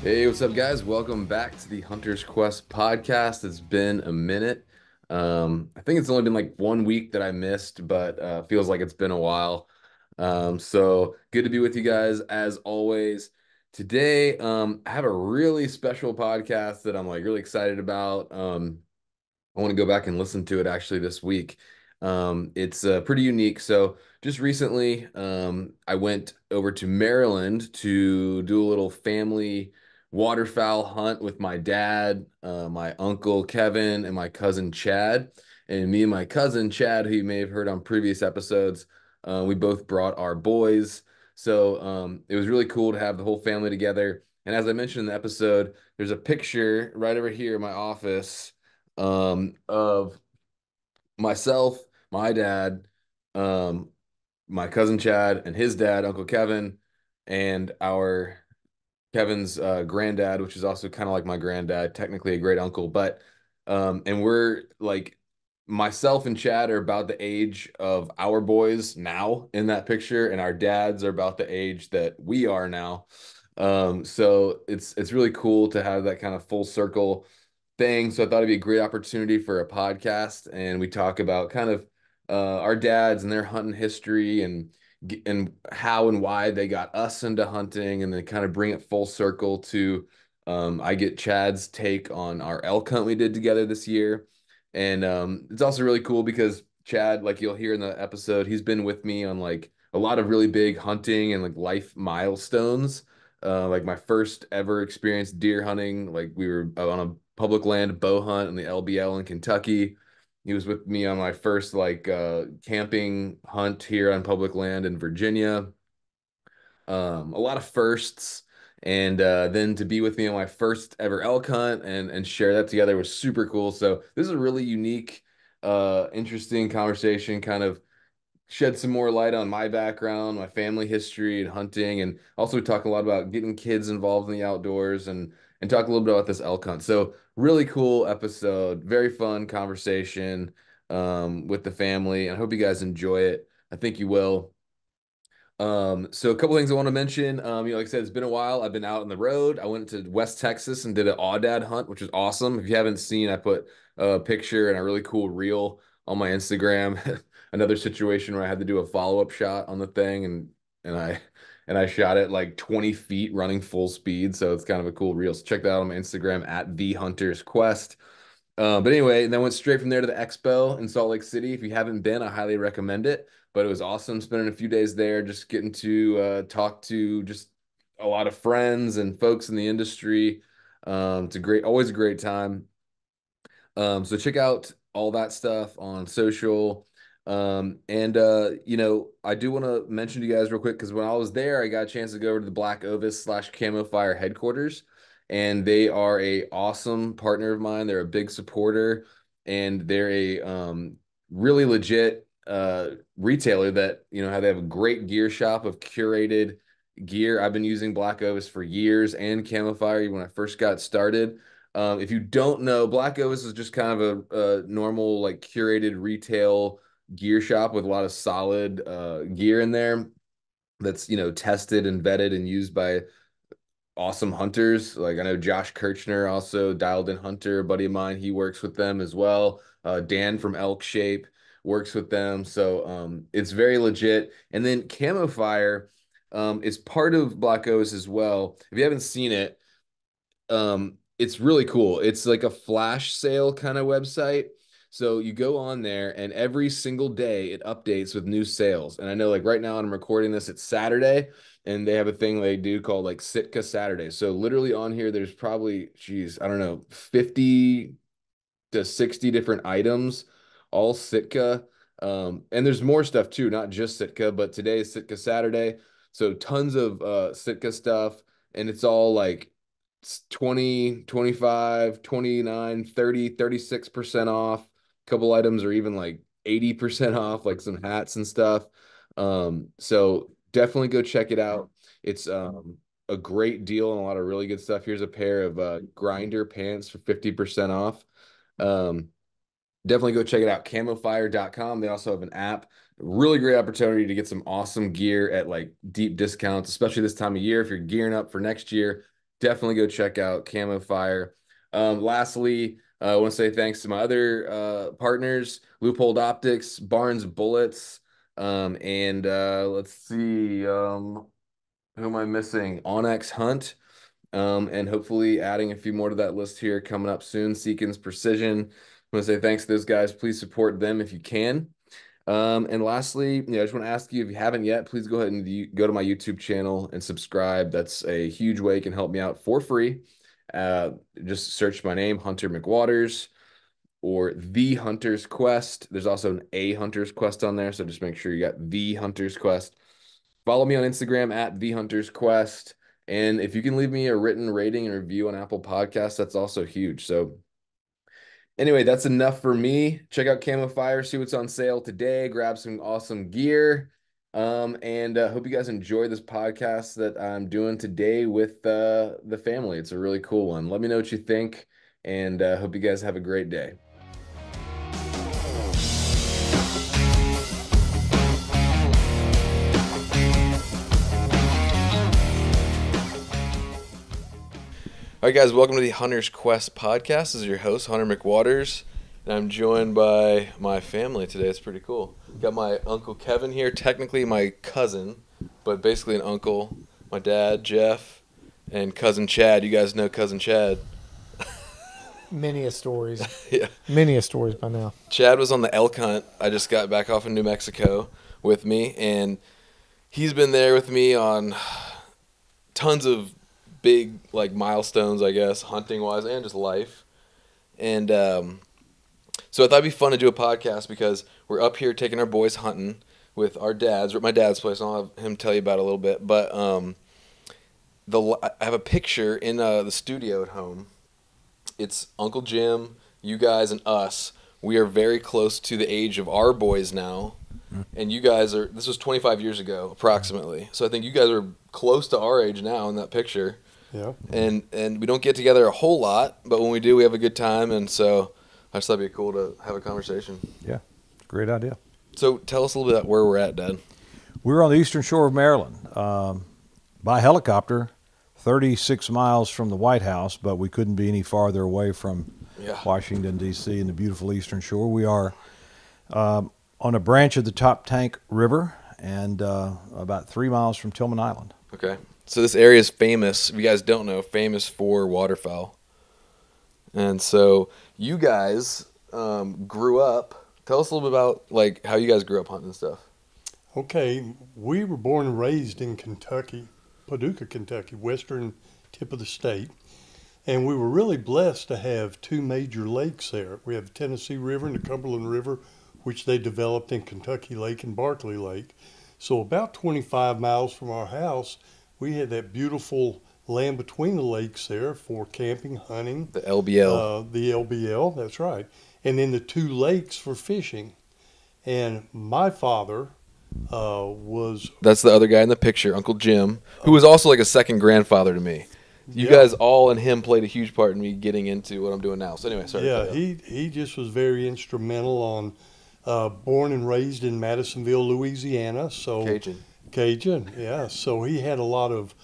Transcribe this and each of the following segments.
Hey, what's up, guys? Welcome back to the Hunter's Quest podcast. It's been a minute. I think it's only been like 1 week that I missed, but feels like it's been a while. So good to be with you guys as always. Today, I have a really special podcast that I'm like really excited about. I want to go back and listen to it actually this week. It's pretty unique. So just recently, I went over to Maryland to do a little family waterfowl hunt with my dad, my uncle Kevin, and my cousin Chad. And me and my cousin Chad, who you may have heard on previous episodes, we both brought our boys. So it was really cool to have the whole family together. And as I mentioned in the episode, there's a picture right over here in my office of myself, my dad, um, my cousin Chad, and his dad, Uncle Kevin, and our Kevin's granddad, which is also kind of like my granddad, technically a great uncle. But and we're like myself and Chad are about the age of our boys now in that picture, and our dads are about the age that we are now. So it's really cool to have that kind of full circle thing. So I thought it'd be a great opportunity for a podcast, and we talk about kind of our dads and their hunting history and how and why they got us into hunting, and then kind of bring it full circle to I get Chad's take on our elk hunt we did together this year. And it's also really cool because Chad, like you'll hear in the episode, he's been with me on like a lot of really big hunting and like life milestones. Like my first ever experience deer hunting, like we were on a public land bow hunt in the LBL in Kentucky. He was with me on my first like camping hunt here on public land in Virginia. A lot of firsts, and then to be with me on my first ever elk hunt and share that together was super cool. So this is a really unique, interesting conversation, kind of shed some more light on my background, my family history and hunting, and also we talk a lot about getting kids involved in the outdoors and talk a little bit about this elk hunt. So really cool episode, very fun conversation with the family, and I hope you guys enjoy it. I think you will. So a couple things I want to mention. Like I said, it's been a while. I've been out on the road. I went to West Texas and did an Aoudad hunt, which was awesome. If you haven't seen, I put a picture and a really cool reel on my Instagram. Another situation where I had to do a follow-up shot on the thing, and I shot it like 20 feet running full speed. So it's kind of a cool reel. So check that out on my Instagram at The Hunter's Quest. But anyway, and then went straight from there to the expo in Salt Lake City. If you haven't been, I highly recommend it. But it was awesome spending a few days there, just getting to talk to just a lot of friends and folks in the industry. It's a great, always a great time. So check out all that stuff on social. I do want to mention to you guys real quick because when I was there, I got a chance to go over to the Black Ovis slash Camo Fire headquarters, and they are a awesome partner of mine. They're a big supporter, and they're a really legit retailer that how they have a great gear shop of curated gear. I've been using Black Ovis for years and Camo Fire when I first got started. If you don't know, Black Ovis is just kind of a normal, like curated retail gear shop with a lot of solid gear in there that's, tested and vetted and used by awesome hunters. Like I know Josh Kirchner, also dialed in hunter, a buddy of mine, he works with them as well. Dan from Elk Shape works with them. So it's very legit. And then Camo Fire is part of Black Ovis as well. If you haven't seen it, it's really cool. It's like a flash sale kind of website. So you go on there and every single day it updates with new sales. And I know like right now I'm recording this, it's Saturday, and they have a thing they do called like Sitka Saturday. So literally on here, there's probably, geez, I don't know, 50 to 60 different items, all Sitka. And there's more stuff too, not just Sitka, but today is Sitka Saturday. So tons of Sitka stuff. And it's all like 20, 25, 29, 30, 36% off. A couple items are even like 80% off, like some hats and stuff. So definitely go check it out. It's a great deal and a lot of really good stuff. Here's a pair of grinder pants for 50% off. Um, Definitely go check it out, camofire.com. They also have an app. Really great opportunity to get some awesome gear at like deep discounts, especially this time of year. If you're gearing up for next year, definitely go check out Camo Fire. Lastly, I want to say thanks to my other partners, Loophole Optics, Barnes Bullets, and let's see, who am I missing? Onyx Hunt, and hopefully adding a few more to that list here coming up soon. Seekins Precision. I want to say thanks to those guys. Please support them if you can. And lastly, I just want to ask you, if you haven't yet, please go ahead and go to my YouTube channel and subscribe. That's a huge way you can help me out for free. Just search my name, Hunter McWaters, or The Hunter's Quest. There's also an A Hunter's Quest on there, so just make sure you got The Hunter's Quest. Follow me on Instagram at The Hunter's Quest. And if you can leave me a written rating and review on Apple Podcasts, that's also huge. So anyway, that's enough for me. Check out Camo Fire, see what's on sale today, grab some awesome gear. And hope you guys enjoy this podcast that I'm doing today with the family. It's a really cool one. Let me know what you think, and hope you guys have a great day. All right, guys, welcome to the Hunter's Quest podcast. This is your host, Hunter McWaters, and I'm joined by my family today. It's pretty cool. Got my Uncle Kevin here, technically my cousin, but basically an uncle. My dad, Jeff, and cousin Chad. You guys know cousin Chad. Many a stories. Yeah. Many a stories by now. Chad was on the elk hunt. I just got back off in New Mexico with me, and he's been there with me on tons of big milestones, I guess, hunting wise and just life. And so I thought it'd be fun to do a podcast because we're up here taking our boys hunting with our dads. We're at my dad's place. I'll have him tell you about it a little bit. But I have a picture in the studio at home. It's Uncle Jim, you guys, and us. We are very close to the age of our boys now. And you guys are, this was 25 years ago, approximately. So I think you guys are close to our age now in that picture. Yeah. And we don't get together a whole lot, but when we do, we have a good time. And so I just thought it'd be cool to have a conversation. Yeah, great idea. So tell us a little bit about where we're at, Dad. We're on the eastern shore of Maryland by helicopter, 36 miles from the White House, but we couldn't be any farther away from Washington, D.C. and the beautiful eastern shore. We are on a branch of the Top Tank River and about 3 miles from Tillman Island. Okay. So this area is famous, if you guys don't know, famous for waterfowl. And so you guys grew up. Tell us a little bit about how you guys grew up hunting and stuff. Okay, we were born and raised in Kentucky, Paducah, Kentucky, western tip of the state. And we were really blessed to have two major lakes there. We have the Tennessee River and the Cumberland River, which they developed in Kentucky Lake and Barkley Lake. So about 25 miles from our house, we had that beautiful land between the lakes there for camping, hunting. The LBL. The LBL, that's right. And then the two lakes for fishing. And my father was... That's the other guy in the picture, Uncle Jim, who was also like a second grandfather to me. You guys all and him played a huge part in me getting into what I'm doing now. So anyway, sorry. Yeah, he just was very instrumental on born and raised in Madisonville, Louisiana. So Cajun, yeah. So he had a lot of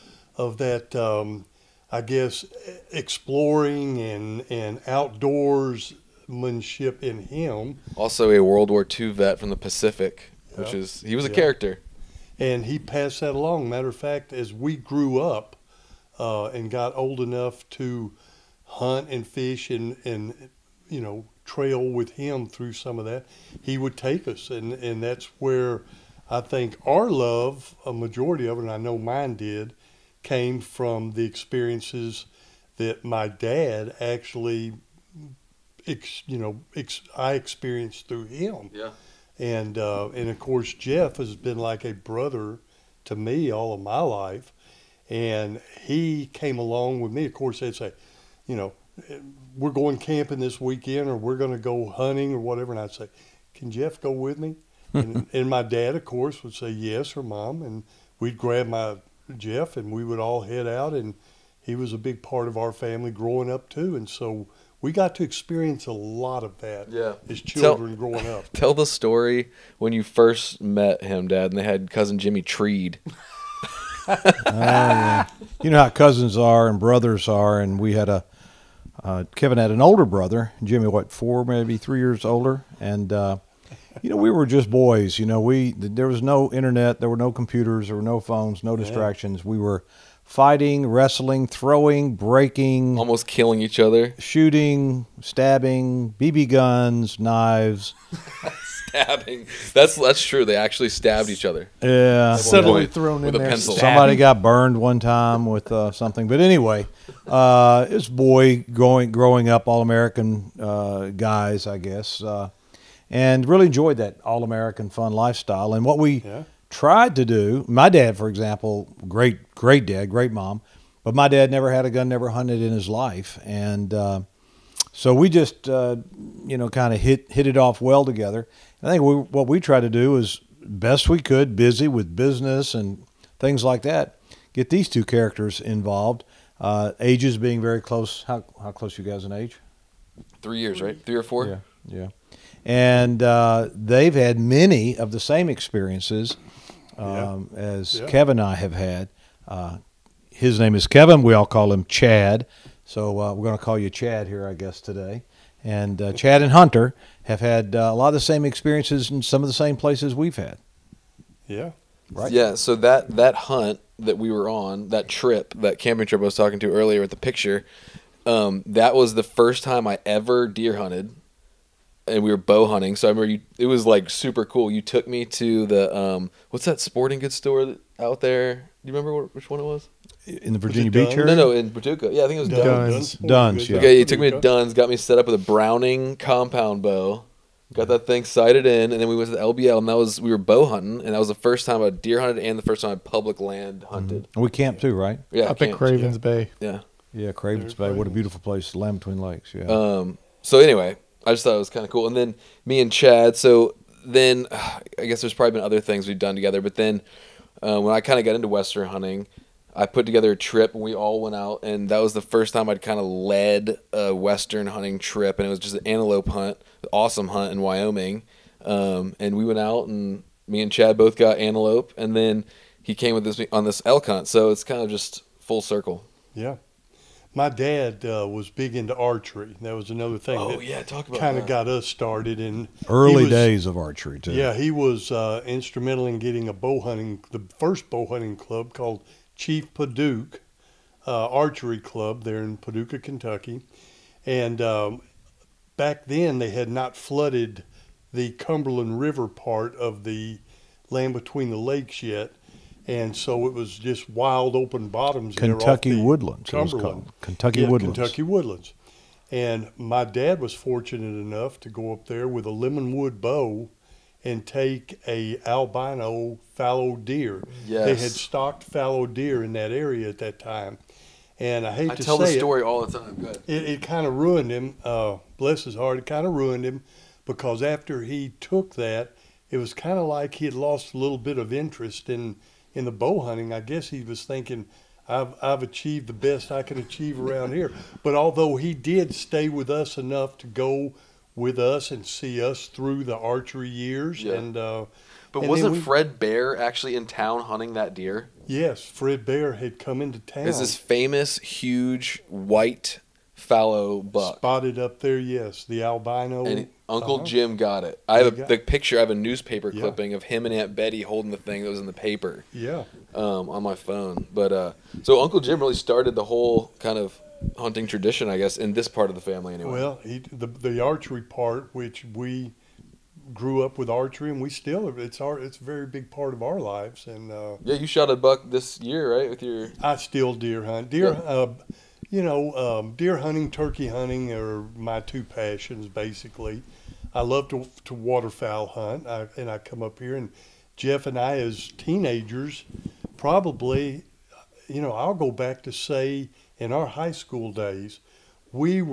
that, I guess, exploring and outdoorsmanship in him. Also a World War II vet from the Pacific, which is, he was a character. And he passed that along. Matter of fact, as we grew up and got old enough to hunt and fish and trail with him through some of that, he would take us. And that's where I think our love, a majority of it, and I know mine did, came from the experiences that my dad actually, I experienced through him. Yeah. And of course, Jeff has been like a brother to me all of my life. And he came along with me. Of course, they'd say, we're going camping this weekend or we're going to go hunting or whatever. And I'd say, can Jeff go with me? And my dad, of course, would say yes, or Mom. And we'd grab my Jeff and we would all head out. And he was a big part of our family growing up, too. And so we got to experience a lot of that as children growing up. Tell the story when you first met him, Dad, and they had cousin Jimmy treed. Yeah. You know how cousins are and brothers are, and we had Kevin had an older brother, Jimmy, what, 4, maybe 3 years older, and we were just boys. There was no internet, there were no computers, there were no phones, no distractions. We were fighting, wrestling, throwing, breaking, Almost killing each other. shooting, stabbing, BB guns, knives. Stabbing. That's true. They actually stabbed each other. Yeah. Suddenly point, thrown with in a there. pencil. Somebody got burned one time with something. But anyway, it's boy growing up, all-American guys, I guess, and really enjoyed that all-American fun lifestyle. And what we tried to do, my dad, for example, great dad, great mom, but my dad never had a gun, never hunted in his life. And so we just, kind of hit it off well together. I think what we tried to do is best we could, busy with business and things like that, get these two characters involved. Ages being very close. How close you guys in age? 3 years, right? 3 or 4? Yeah. And they've had many of the same experiences as Kevin and I have had. His name is Kevin. We all call him Chad. So we're going to call you Chad here, I guess, today. And Chad and Hunter have had a lot of the same experiences in some of the same places we've had. Yeah. Right? Yeah, so that hunt that we were on, that trip, that camping trip I was talking to earlier with the picture, that was the first time I ever deer hunted, and we were bow hunting. So I remember it was like super cool. You took me to the, what's that sporting goods store out there? Do you remember which one it was? In the Virginia Beach Dunn's? area? No, in Paducah. Yeah, I think it was Dunn's. Dunn's, yeah. Okay, you took me to Dunn's, got me set up with a Browning compound bow, got that thing sighted in, and then we went to the LBL, and we were bow hunting, and that was the first time I deer hunted and the first time I public land hunted. And we camped too, right? Yeah, Up at camped. Cravens Bay. Yeah. Yeah, Cravens Bay. What a beautiful place, land between lakes. Yeah. So anyway, I just thought it was kind of cool. And then me and Chad, so then I guess there's probably been other things we've done together, but then when I kind of got into Western hunting, I put together a trip and we all went out, and that was the first time I'd kind of led a Western hunting trip, and it was just an antelope hunt, awesome hunt in Wyoming. And we went out, and me and Chad both got antelope, and then he came with us on this elk hunt. So it's kind of just full circle. Yeah. My dad was big into archery. That was another thing Talk about kind that. of got us started. And Early days of archery, too. Yeah, he was instrumental in getting the first bow hunting club called Chief Paducah Archery Club there in Paducah, Kentucky. And back then they had not flooded the Cumberland River part of the land between the lakes yet. And so it was just wild open bottoms. Kentucky there off the Woodlands. It was Cumberland. called. Kentucky Woodlands. Kentucky Woodlands. And my dad was fortunate enough to go up there with a lemon wood bow and take a albino fallow deer. Yes. They had stocked fallow deer in that area at that time. And I hate to tell the say story all the time. Good. it kind of ruined him. Bless his heart, it kind of ruined him because after he took that, it was kind of like he had lost a little bit of interest in the bow hunting. I guess he was thinking, I've achieved the best I can achieve around here. But although he did stay with us enough to go with us and see us through the archery years, and But and wasn't then Fred Bear actually in town hunting that deer? yes, Fred Bear had come into town. It's this famous, huge, white fallow buck. Spotted up there, yes, the albino. And Uncle Uh-huh. Jim got it. I have He got the picture. I have a newspaper Yeah. clipping of him and Aunt Betty holding the thing that was in the paper Yeah, on my phone. But so Uncle Jim really started the whole kind of hunting tradition, I guess, in this part of the family anyway. well, the archery part, which we grew up with archery, and we still it's a very big part of our lives. And yeah, you shot a buck this year, right? With your I still deer hunt. Deer hunting, turkey hunting are my two passions, basically. I love to waterfowl hunt, and I come up here, and Jeff and I, as teenagers, probably, I'll go back to say in our high school days, we've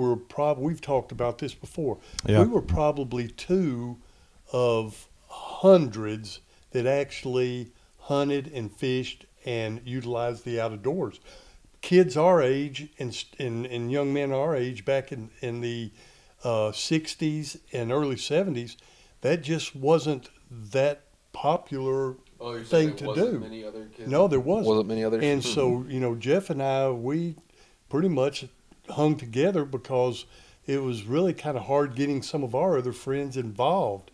talked about this before. Yeah. We were probably two of hundreds that actually hunted and fished and utilized the outdoors. Kids our age and young men our age back in the 60s and early 70s, that just wasn't that popular thing to do. Many other kids? No, there wasn't. Wasn't many others. And so, Jeff and I, we pretty much hung together because it was really kind of hard getting some of our other friends involved.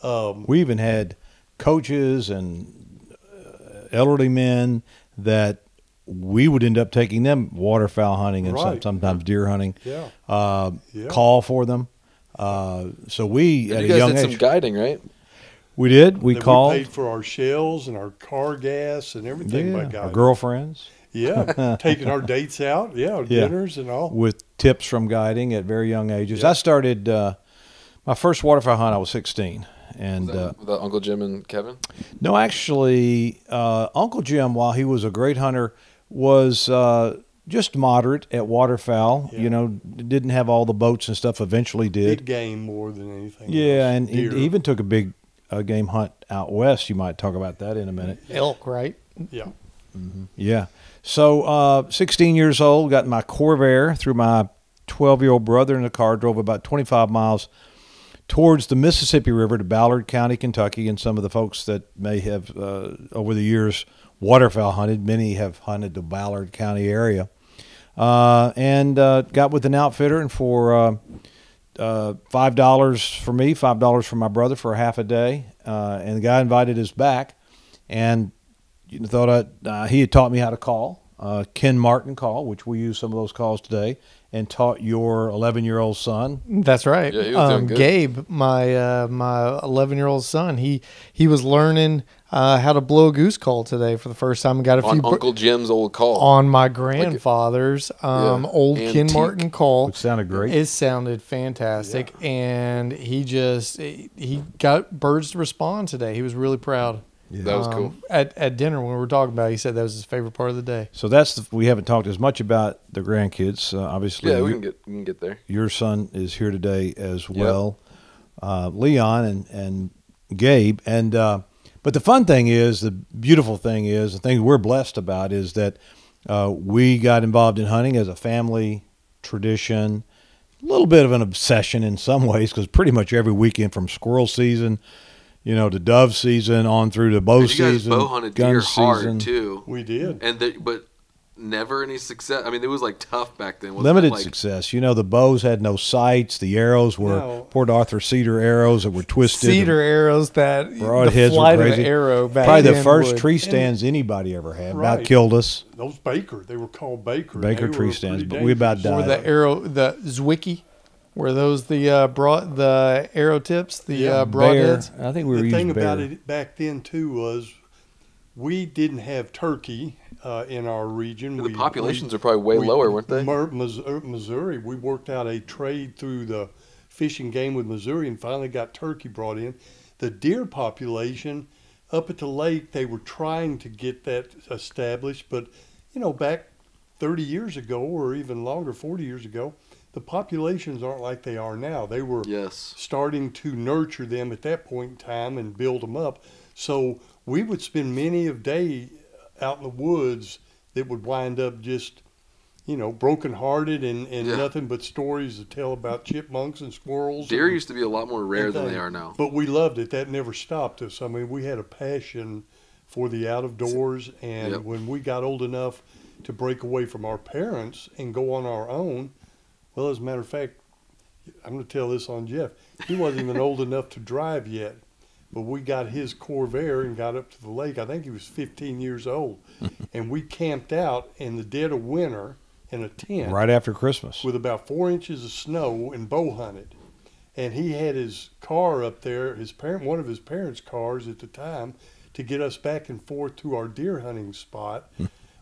We even had coaches and elderly men that we would end up taking them waterfowl hunting and Right. sometimes deer hunting. Yeah. Yeah. Call for them. So we, at you a guys young did some age, guiding, right? we did. We That called. We paid for our shells and our car gas and everything by Our God. girlfriends. Yeah, taking our dates out. Yeah, our Yeah. dinners and all. With tips from guiding at very young ages. I started my first waterfowl hunt. I was 16, and With Uncle Jim and Kevin. no, actually, Uncle Jim, while he was a great hunter, was just moderate at waterfowl. Yeah. Didn't have all the boats and stuff. Eventually, did. Big game more than anything. Yeah, else. and he Deer. even took a big game hunt out west. You might talk about that in a minute. Elk, right? Yeah. Yeah. So, 16 years old, got my Corvair, threw my 12-year-old brother in the car, drove about 25 miles towards the Mississippi River to Ballard County, Kentucky, and some of the folks that may have, over the years, waterfowl hunted. Many have hunted the Ballard County area. And got with an outfitter, and for $5 for me, $5 for my brother for a half a day. And the guy invited us back, and thought he had taught me how to call, Ken Martin call, which we use some of those calls today, and taught your 11-year-old son. That's right. Yeah, he was doing good. Gabe, my 11-year-old son, he was learning how to blow a goose call today for the first time. Got a On few Uncle Jim's old call. on my grandfather's old Ken antique. Martin call. Which sounded great. It sounded fantastic, and he got birds to respond today. He was really proud. That was cool. At dinner when we were talking about it, he said that was his favorite part of the day. So we haven't talked as much about the grandkids. Obviously, Yeah, we can get there. your son is here today as well, Leon and Gabe. And but the fun thing is, the beautiful thing is, the thing we're blessed about is that we got involved in hunting as a family tradition, a little bit of an obsession in some ways, because pretty much every weekend from squirrel season, to dove season on through to bow And you guys season, bow hunted gun deer season. hard too, We did. but never any success. I mean, it was like tough back then. Wasn't Limited it? Like, success. The bows had no sights. The arrows were No. Port Arthur cedar arrows that were twisted. Cedar arrows that Broadheads the were flight of crazy. the arrow back Probably the then first would- tree stands anybody ever had. About Right. killed us. Those Baker, they were called Baker. Baker They tree were stands, pretty but we about dangerous. Or died. the arrow, the Zwicky, were those the the arrow tips, the Yeah. broadheads? Bear. I think we were The thing using about bear. it back then too was we didn't have turkey in our region. the populations are probably way lower, weren't they? Missouri, we worked out a trade through the Fish and Game with Missouri and finally got turkey brought in. The deer population up at the lake, they were trying to get that established, but back 30 years ago or even longer, 40 years ago, the populations aren't like they are now. They were Yes. starting to nurture them at that point in time and build them up. So we would spend many a day out in the woods that would wind up just, brokenhearted and Yeah. nothing but stories to tell about chipmunks and squirrels. Deer and, used to be a lot more rare than thing. they are now. But we loved it. That never stopped us. I mean, we had a passion for the out of doors. And Yep. when we got old enough to break away from our parents and go on our own, well, as a matter of fact, I'm going to tell this on Jeff. He wasn't even old enough to drive yet, but we got his Corvair and got up to the lake. I think he was 15 years old, and we camped out in the dead of winter in a tent Right after Christmas. with about 4 inches of snow and bow hunted. And he had his car up there, one of his parents' cars at the time, to get us back and forth to our deer hunting spot.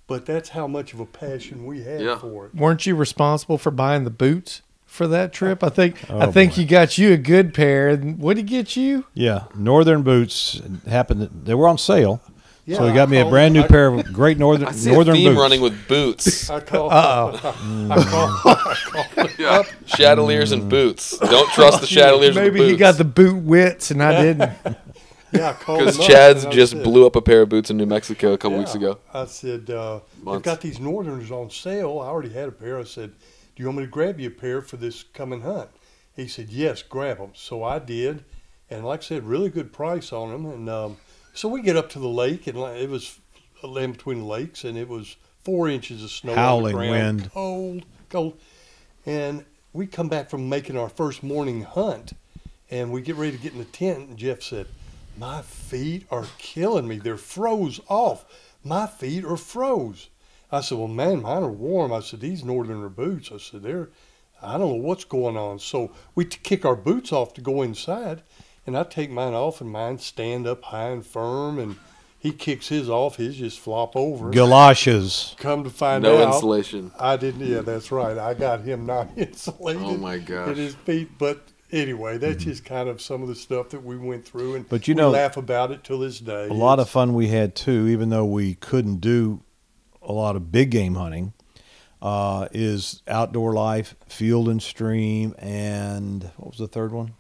But that's how much of a passion we had Yeah. for it. Weren't you responsible for buying the boots for that trip? I think Oh, boy. boy. you got you a good pair. What did he get you? Yeah, Northern boots happened. They were on sale, so he I got me a called- brand new I- pair of great I see Northern a theme boots. running with boots. I called. Uh-oh. I called Yeah. Chandeliers and boots. Don't trust the chandeliers and Maybe boots. he got the boot wits and I didn't. Yeah, I called Because him up Chad's and I just said- blew up a pair of boots in New Mexico a couple weeks Yeah. ago. I said, they've Months. got these Northerners on sale. I already had a pair. I said, do you want me to grab you a pair for this coming hunt? He said, yes, grab them. So I did. And like I said, really good price on them. And So we get up to the lake, and it was a land between the lakes, and it was 4 inches of snow Howling on the ground, wind. cold, cold. And we come back from making our first morning hunt, and we get ready to get in the tent, and Jeff said, "My feet are killing me. They're froze off. My feet are froze." I said, "Well, man, mine are warm." I said, "These Northerner boots," I said, I don't know what's going on. So we kick our boots off to go inside, and I take mine off, and mine stand up high and firm, and he kicks his off. His just flop over. Galoshes. Come to find No out, insulation. I didn't. Yeah, that's right. I got him not insulated. Oh my gosh. In his feet. But anyway, that's just kind of some of the stuff that we went through, and But you we know, laugh about it till this day. A lot of fun we had too, even though we couldn't do a lot of big game hunting, is outdoor life, field and stream, and what was the third one?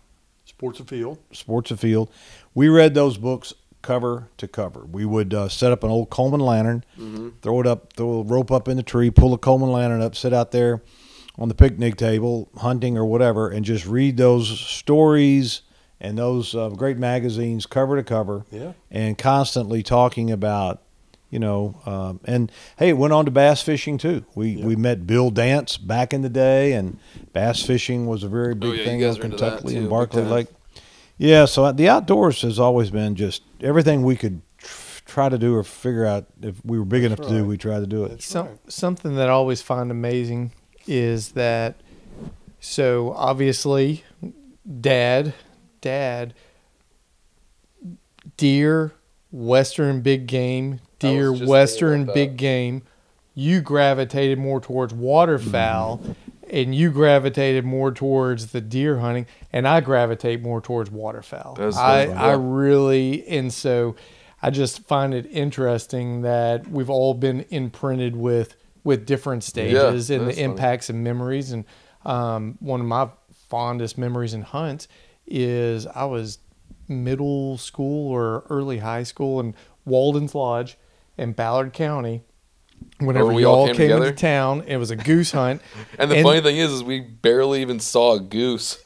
Sports afield. Sports afield. We read those books cover to cover. We would set up an old Coleman lantern, throw a rope up in the tree, pull the Coleman lantern up, sit out there on the picnic table, hunting or whatever, and just read those stories and those great magazines cover to cover, and constantly talking about, and hey, it went on to bass fishing too. We met Bill Dance back in the day, and bass fishing was a very big thing in Kentucky and Barkley Lake. Yeah, so the outdoors has always been just everything we could try to do or figure out. If we were big enough to do, we tried to do it. Something that I always find amazing is that, so obviously, dad, deer, western big game, deer, western big game. You gravitated more towards waterfowl, and you gravitated more towards the deer hunting, and I gravitate more towards waterfowl. I really, and so I just find it interesting that we've all been imprinted with different stages and the impacts and memories. And one of my fondest memories in hunts is I was middle school or early high school in Walden's Lodge in Ballard County. Whenever we all came into town, it was a goose hunt. And the funny thing is we barely even saw a goose.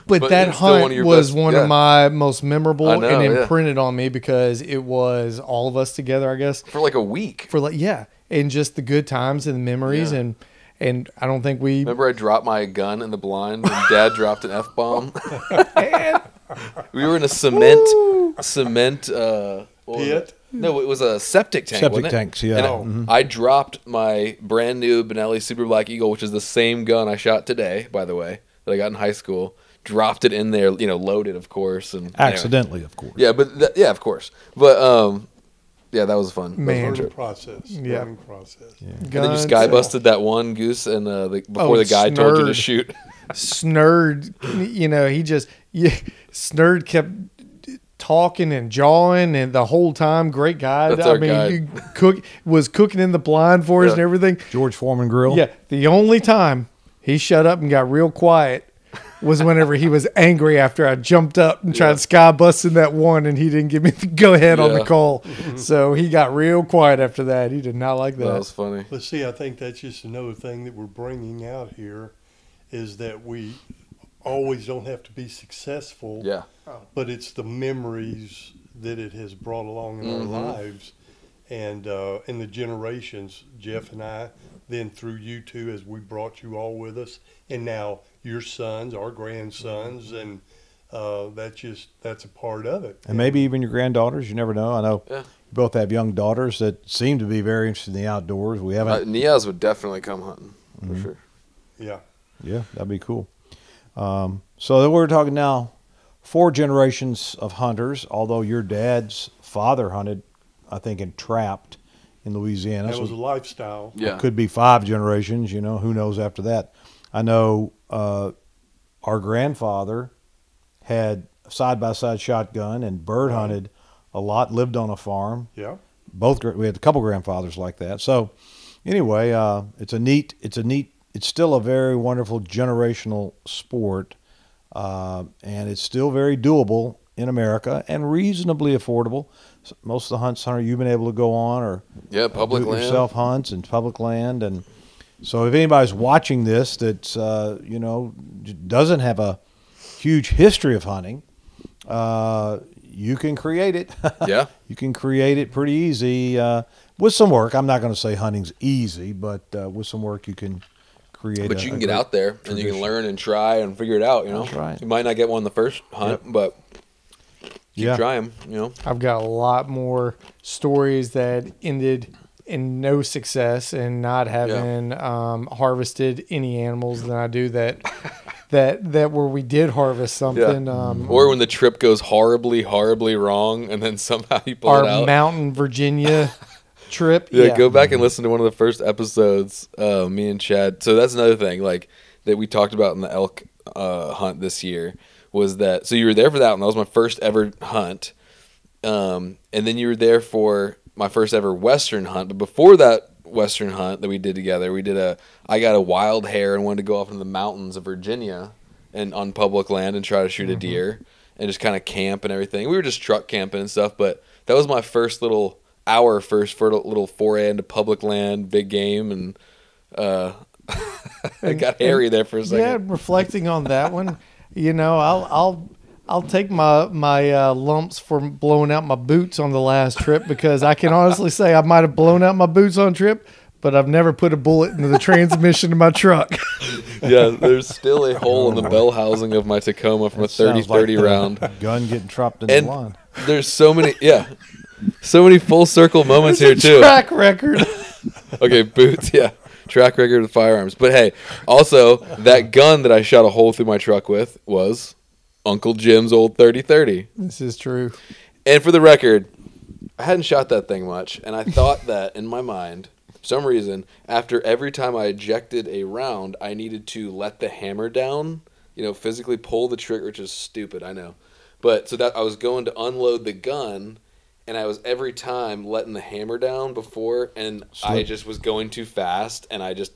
But that hunt was one of my most memorable and imprinted on me because it was all of us together, I guess. For like a week. And just the good times and the memories. And I don't think we... Remember I dropped my gun in the blind when Dad dropped an F-bomb? We were in a cement pit? No, it was a septic tank. Septic tanks, yeah. And I dropped my brand new Benelli Super Black Eagle, which is the same gun I shot today, by the way, that I got in high school. Dropped it in there, loaded, of course, and accidentally, of course. Yeah, but of course. But that was fun. Learning process. Yeah. Learning process. Yeah. And then you sky busted that one goose, and before the guy told you to shoot. Snurd, Snurd kept talking and jawing, and the whole time, great guy. That's our guy. He was cooking in the blind for us and everything. George Foreman Grill. Yeah, the only time he shut up and got real quiet was whenever he was angry after I jumped up and tried sky busting that one, and he didn't give me the go ahead on the call. So he got real quiet after that. He did not like that. That was funny. But see, I think that's just another thing that we're bringing out here is that we always don't have to be successful. Yeah. But it's the memories that it has brought along in our lives, and in the generations. Jeff and I, then through you two, as we brought you all with us, and now your sons, our grandsons, and that's a part of it. And maybe even your granddaughters. You never know. I know you both have young daughters that seem to be very interested in the outdoors. We haven't. Niaz would definitely come hunting for sure. Yeah. Yeah, that'd be cool. So we're talking now 4 generations of hunters, although your dad's father hunted, I think, and trapped in Louisiana. That was a lifestyle. Yeah. It could be 5 generations, who knows after that. I know our grandfather had a side-by-side shotgun and bird hunted a lot, lived on a farm. Yeah. We had a couple grandfathers like that. So anyway, it's still a very wonderful generational sport, and it's still very doable in America and reasonably affordable. So most of the hunts, Hunter, you've been able to go on or public land, yourself hunts and public land. And so if anybody's watching this that's doesn't have a huge history of hunting, you can create it. Yeah. You can create it pretty easy with some work. I'm not going to say hunting's easy, but with some work you can create. But you can get out there and you can learn and try and figure it out. You know, That's right. You might not get one the first hunt, but keep trying. You know, I've got a lot more stories that ended in no success and not having harvested any animals than I do that where we did harvest something. Or when the trip goes horribly wrong and then somehow you pull it out. Our Mountain Virginia trip. Yeah, go back and listen to one of the first episodes, me and Chad. So that's another thing, like that we talked about in the elk hunt this year was that. So you were there for that one. That was my first ever hunt, and then you were there for my first ever Western hunt. But before that Western hunt that we did together, I got a wild hare and wanted to go off into the mountains of Virginia and on public land and try to shoot a deer and just kind of camp and everything. We were just truck camping and stuff, but that was my first little foray into public land, big game, and I got hairy there for a second. Yeah, reflecting on that one, I'll take my lumps for blowing out my boots on the last trip because I can honestly say I might have blown out my boots on trip, but I've never put a bullet into the transmission of my truck. Yeah, there's still a hole in the bell housing of my Tacoma from a 30-30 round. Gun getting dropped in the lawn. There's so many full circle moments here too. Track record. Okay, boots, yeah. Track record with firearms. But hey, also that gun that I shot a hole through my truck with was Uncle Jim's old 30-30. This is true. And for the record, I hadn't shot that thing much, and I thought that in my mind, for some reason, after every time I ejected a round, I needed to let the hammer down, physically pull the trigger, which is stupid, I know. But so that I was going to unload the gun, and I was every time letting the hammer down before, and I just was going too fast, and it just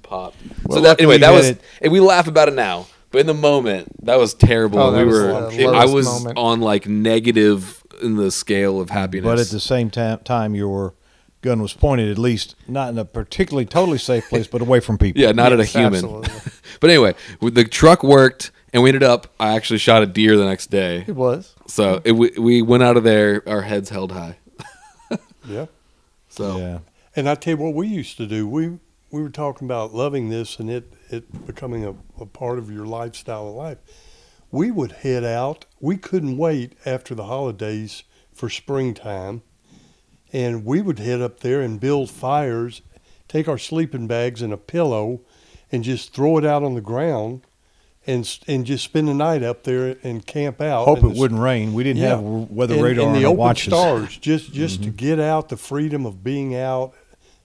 popped. Well, So that was, and we laugh about it now. But in the moment, that was terrible. I was moment. on like negative in the scale of happiness. But at the same time, your gun was pointed at least not in a particularly totally safe place, but away from people. Yeah, not at a human. Absolutely. But anyway, the truck worked, and we ended up. I actually shot a deer the next day. It was. So we went out of there, our heads held high. Yeah. So Yeah. And I tell you what we used to do. We were talking about loving this and it becoming a part of your lifestyle of life. We would head out. We couldn't wait after the holidays for springtime. And we would head up there and build fires, take our sleeping bags and a pillow and just throw it out on the ground and just spend the night up there and camp out. Hope And it wouldn't rain. We didn't have weather radar and on the our open watches. stars, just to get out, the freedom of being out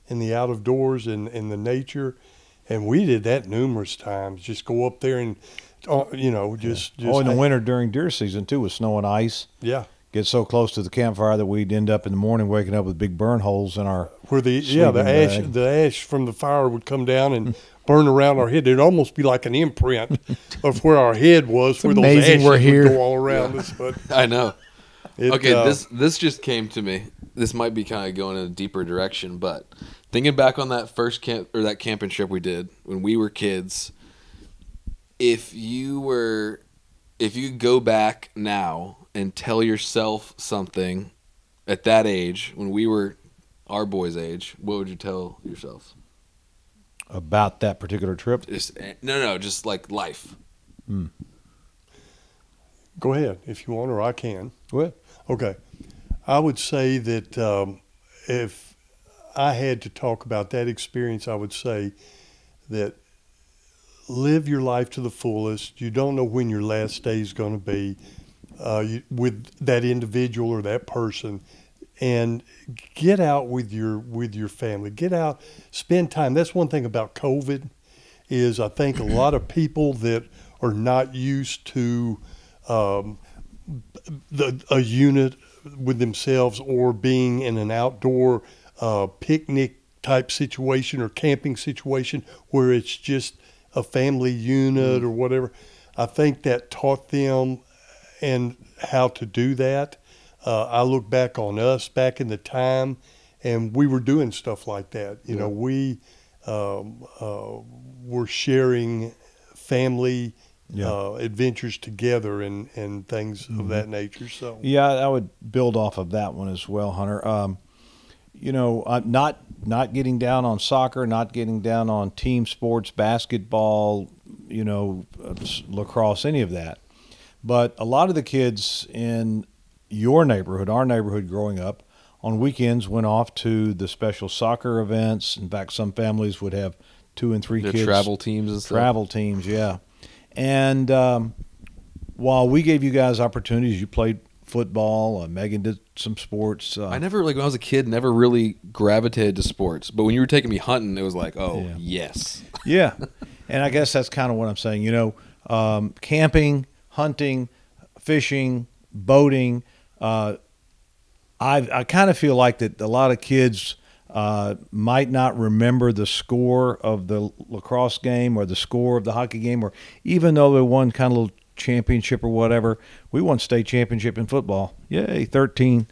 in the out of doors and in the nature. And we did that numerous times. Just go up there and, just in the winter during deer season too, with snow and ice. Yeah. Get so close to the campfire that we'd end up in the morning waking up with big burn holes in our Where the sleeping bag. ash from the fire would come down and burn around our head. It'd almost be like an imprint of where our head was, where those amazing ashes we're here. would go all around us. But I know. it, Okay, this just came to me. This might be kind of going in a deeper direction, but thinking back on that first that camping trip we did when we were kids, if you go back now and tell yourself something at that age when we were our boys' age, what would you tell yourself? about that particular trip. Just like life. Go ahead if you want, or I can. Go ahead. Okay. I would say that if I had to talk about that experience, I would say that live your life to the fullest. You don't know when your last day is going to be with that individual or that person. And get out with your family. Get out, spend time. That's one thing about COVID is I think a lot of people that are not used to a unit with themselves or being in an outdoor picnic type situation or camping situation where it's just a family unit or whatever. I think that taught them and how to do that. I look back on us back in the time, and we were doing stuff like that. You know, we were sharing family adventures together and things of that nature. So yeah, I would build off of that one as well, Hunter. Not getting down on soccer, not getting down on team sports, basketball, lacrosse, any of that. But a lot of the kids in your neighborhood, our neighborhood growing up, on weekends went off to the special soccer events. In fact, some families would have 2 and 3 kids. Travel teams and stuff. Travel teams, yeah. And while we gave you guys opportunities, you played football. Megan did some sports. I never, when I was a kid, never really gravitated to sports. But when you were taking me hunting, it was like, yes. Yeah. And I guess that's kind of what I'm saying. Camping, hunting, fishing, boating. I kind of feel like that a lot of kids might not remember the score of the lacrosse game or the score of the hockey game, or even though they won kind of a little championship or whatever. We won state championship in football. Yay, 13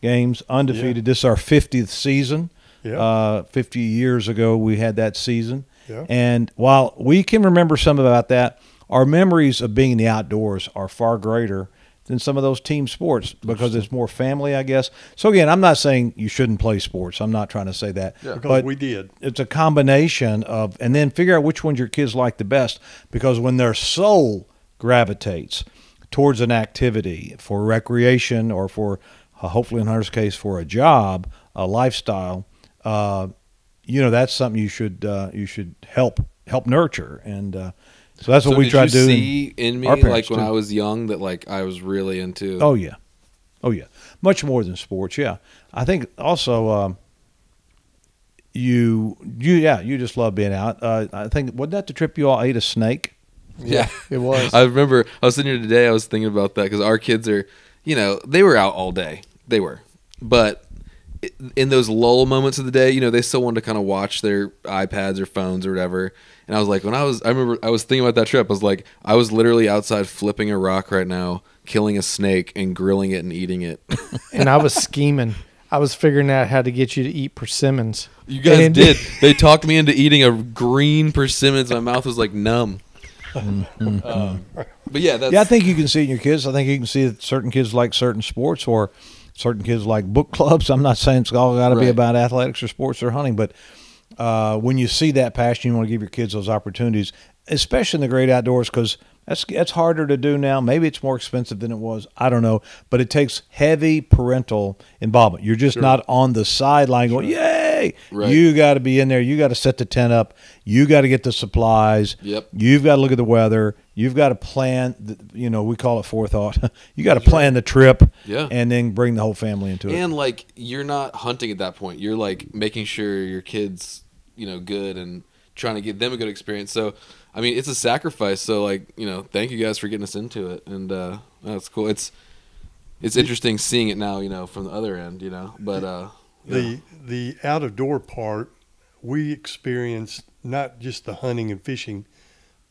games, undefeated. Yeah. This is our 50th season. Yeah. 50 years ago we had that season. Yeah. And while we can remember some about that, our memories of being in the outdoors are far greater than some of those team sports because it's more family, I guess. So, again, I'm not saying you shouldn't play sports. I'm not trying to say that. Yeah, because we did. It's a combination of – and then figure out which ones your kids like the best, because when their soul gravitates towards an activity for recreation or for, hopefully in Hunter's case, for a job, a lifestyle, that's something you should help nurture. And so that's what we try to do. Did you see in me, like when I was young, that like I was really into? Oh yeah, much more than sports. Yeah, I think also you just love being out. I think wasn't that the trip you all ate a snake? Yeah, it was. I remember I was sitting here today. I was thinking about that because our kids are, they were out all day. They were, but in those lull moments of the day, they still wanted to kind of watch their iPads or phones or whatever. And I was like, I remember I was thinking about that trip. I was like, I was literally outside flipping a rock right now, killing a snake and grilling it and eating it. And I was scheming. I was figuring out how to get you to eat persimmons. You guys did. They talked me into eating a green persimmons. My mouth was like numb. But yeah, I think you can see it in your kids. I think you can see that certain kids like certain sports, or certain kids like book clubs. I'm not saying it's all got to be about athletics or sports or hunting, but when you see that passion, you want to give your kids those opportunities, especially in the great outdoors, because that's harder to do now. Maybe it's more expensive than it was. I don't know. But it takes heavy parental involvement. You're just not on the sideline going, yay! Right. You got to be in there. You got to set the tent up. You got to get the supplies. Yep. You've got to look at the weather. You've got to plan, we call it forethought. You got to plan the trip and then bring the whole family into it. And, like, you're not hunting at that point. You're, like, making sure your kid's, good and trying to give them a good experience. So, I mean, it's a sacrifice. So, like, thank you guys for getting us into it. And that's cool. It's interesting seeing it now, from the other end, But the out-of-door part, we experienced not just the hunting and fishing,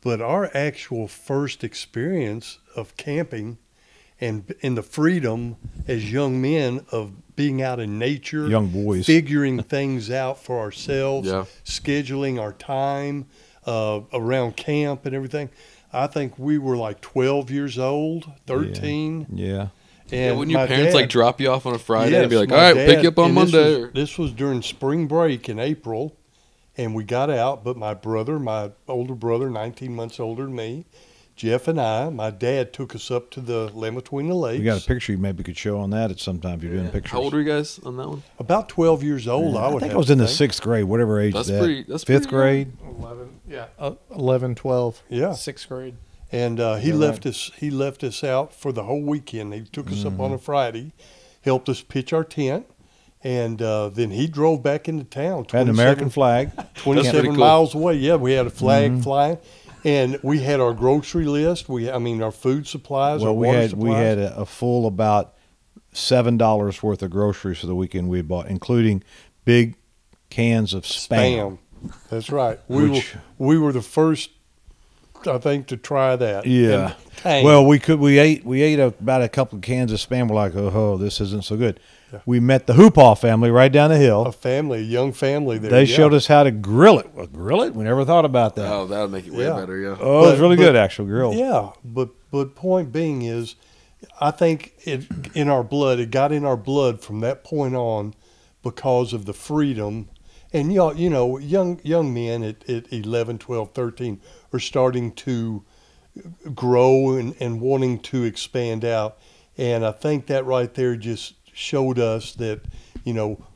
but our actual first experience of camping and in the freedom as young men of being out in nature, young boys, figuring things out for ourselves, scheduling our time around camp and everything. I think we were like 12 years old, 13. Yeah. And wouldn't your parents like drop you off on a Friday and be like, all right, we'll pick you up on Monday? This was during spring break in April, and we got out, but my older brother, 19 months older than me, Jeff and my dad took us up to the Lamatuina Lakes. We got a picture you maybe could show on that at some time if you're doing pictures. How old were you guys on that one? About 12 years old, I think I was in the 6th grade, whatever age that's that. That's 5th grade? 11, 12. Yeah. 6th grade. And he left us out for the whole weekend. He took us up on a Friday, helped us pitch our tent, and then he drove back into town. Had an American flag. 27 miles away. Yeah, we had a flag flying. And we had our grocery list. Our food supplies. Well, we had a full about $7 worth of groceries for the weekend we had bought, including big cans of Spam. That's right. We were the first I think, to try that. Yeah. And Well, we ate about a couple of cans of Spam. We're like, oh, this isn't so good. Yeah. We met the Hoopaw family right down the hill. a young family there. They showed us how to grill it. Well, grill it? We never thought about that. Oh, that would make it way Yeah. better. Yeah. Oh, it was really good, actual grill. Yeah, but point being is, I think it got in our blood from that point on because of the freedom. And young men at 11, 12, 13 are starting to grow and wanting to expand out. And I think that right there just showed us that,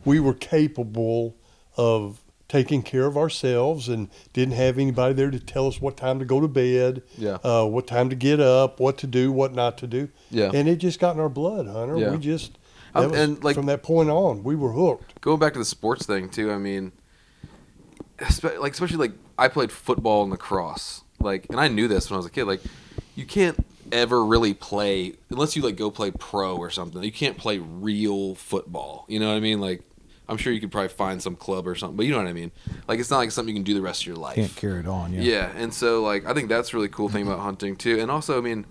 we were capable of taking care of ourselves and didn't have anybody there to tell us what time to go to bed, what time to get up, what to do, what not to do. Yeah. And it just got in our blood, Hunter. Yeah. We just, from that point on, we were hooked. Going back to the sports thing too, I mean, especially I played football and lacrosse, and I knew this when I was a kid. You can't ever really play unless you go play pro or something. You can't play real football. You know what I mean? I'm sure you could probably find some club or something, but you know what I mean? It's not something you can do the rest of your life. Can't carry it on, yeah. Yeah, and so I think that's a really cool thing about hunting too. And also, I mean,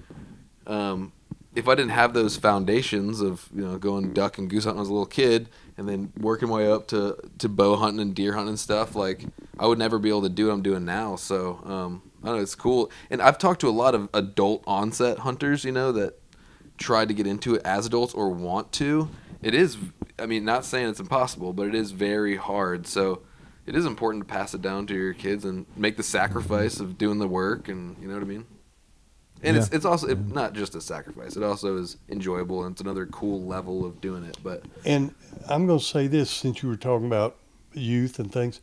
if I didn't have those foundations of going duck and goose hunting as a little kid, and then working my way up to bow hunting and deer hunting and stuff, I would never be able to do what I'm doing now. So I don't know, it's cool. And I've talked to a lot of adult onset hunters, that try to get into it as adults or want to. It is, I mean, not saying it's impossible, but it is very hard. So it is important to pass it down to your kids and make the sacrifice of doing the work, and you know what I mean? And it's also not just a sacrifice. It also is enjoyable, and it's another cool level of doing it. And I'm going to say this, since you were talking about youth and things.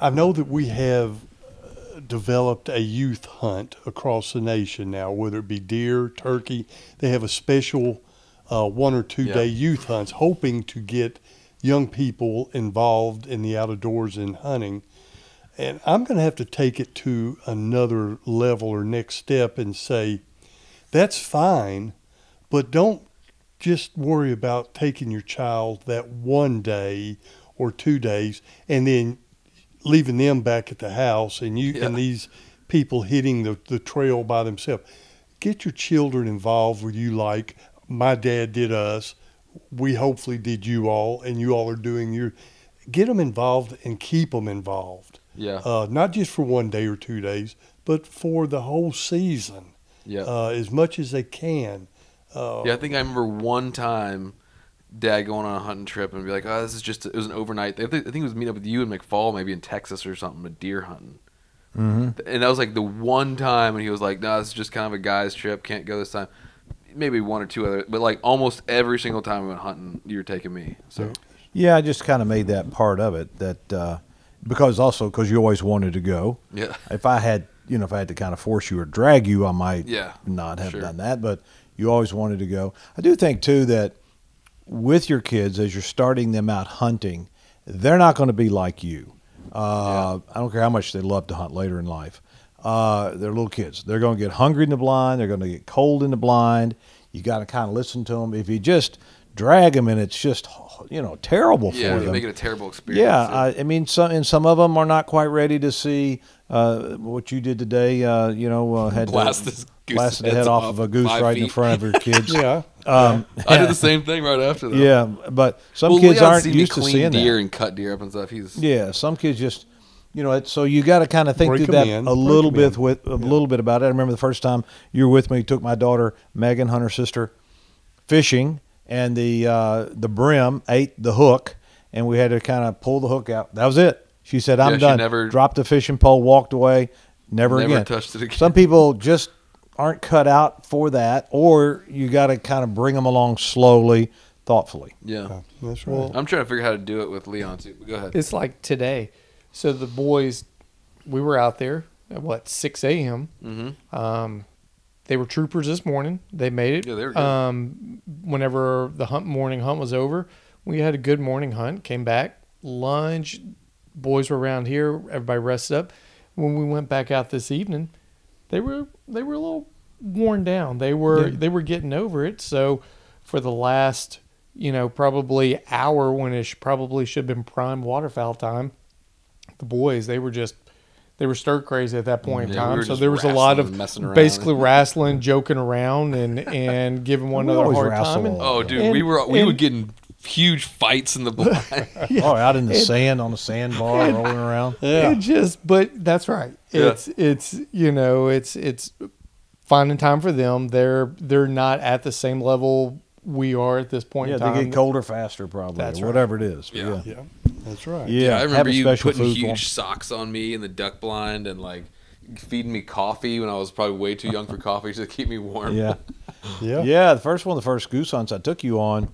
I know that we have developed a youth hunt across the nation now, whether it be deer, turkey. They have a special 1 or 2 day youth hunts, hoping to get young people involved in the outdoors and hunting. And I'm going to have to take it to another level or next step and say, that's fine, but don't just worry about taking your child that 1 day or 2 days and then leaving them back at the house and and these people hitting the trail by themselves. Get your children involved with you like my dad did us. We hopefully did you all, and you all are doing your. Get them involved and keep them involved. Yeah. Not just for 1 day or 2 days, but for the whole season. Yeah. As much as they can. I think I remember one time Dad going on a hunting trip and be like, "Oh, it was an overnight." I think it was meeting up with you in McFall, maybe in Texas or something, but deer hunting. Mm-hmm. And that was the one time when he was like, "No, this is just kind of a guy's trip. Can't go this time." Maybe 1 or 2 other, but almost every single time we went hunting, you were taking me. So. Yeah, I just kind of made that part of it because you always wanted to go. Yeah. If I had to kind of force you or drag you, I might not have done that, but you always wanted to go. I do think too that with your kids, as you're starting them out hunting, they're not going to be like you. I don't care how much they love to hunt later in life. They're little kids. They're going to get hungry in the blind. They're going to get cold in the blind. You got to kind of listen to them. If you just drag them and it's just terrible for them. Yeah, make it a terrible experience. Yeah, I mean, some of them are not quite ready to see what you did today. Had blasted the head off of a goose right in front of your kids. I did the same thing right after that. Yeah, but some kids aren't used to seeing deer that. and cut deer up and stuff. Some kids just. So you got to kind of think through that a little bit about it. I remember the first time you were with me, took my daughter Megan, Hunter's sister, fishing, and the brim ate the hook, and we had to kind of pull the hook out. That was it. She said, "I'm done." Dropped the fishing pole, walked away, never again. Touched it again. Some people just aren't cut out for that, or you got to kind of bring them along slowly, thoughtfully. Yeah, that's right. I'm trying to figure out how to do it with Leon too. But go ahead. It's like today. So the boys, we were out there at 6 a.m. Mm-hmm. They were troopers this morning. They made it. Yeah, they were good. Whenever the morning hunt was over, we had a good morning hunt. Came back, lunch. Boys were around here. Everybody rested up. When we went back out this evening, they were a little worn down. They were getting over it. So for the last probably hour when it probably should have been prime waterfowl time. The boys, they were just they were stir crazy at that point in Yeah, we time. were So just there was a lot of messing around. basically wrestling, joking around, and giving one We another a always hard wrestle time. a And, lot. Oh, dude, And- we and- would get in huge fights in the blind. Oh, out in the sand on the sandbar, rolling around. It just, but that's right. Yeah. It's it's finding time for them. They're not at the same level we are at this point Yeah, in time. they get colder faster, probably, That's or right. whatever it is. But Yeah. Yeah, that's right. Yeah, I remember having you special putting food for 'em. huge socks on me in the duck blind and like feeding me coffee when I was probably way too young for coffee to keep me warm. Yeah. Yeah. Yeah, the first goose hunts I took you on,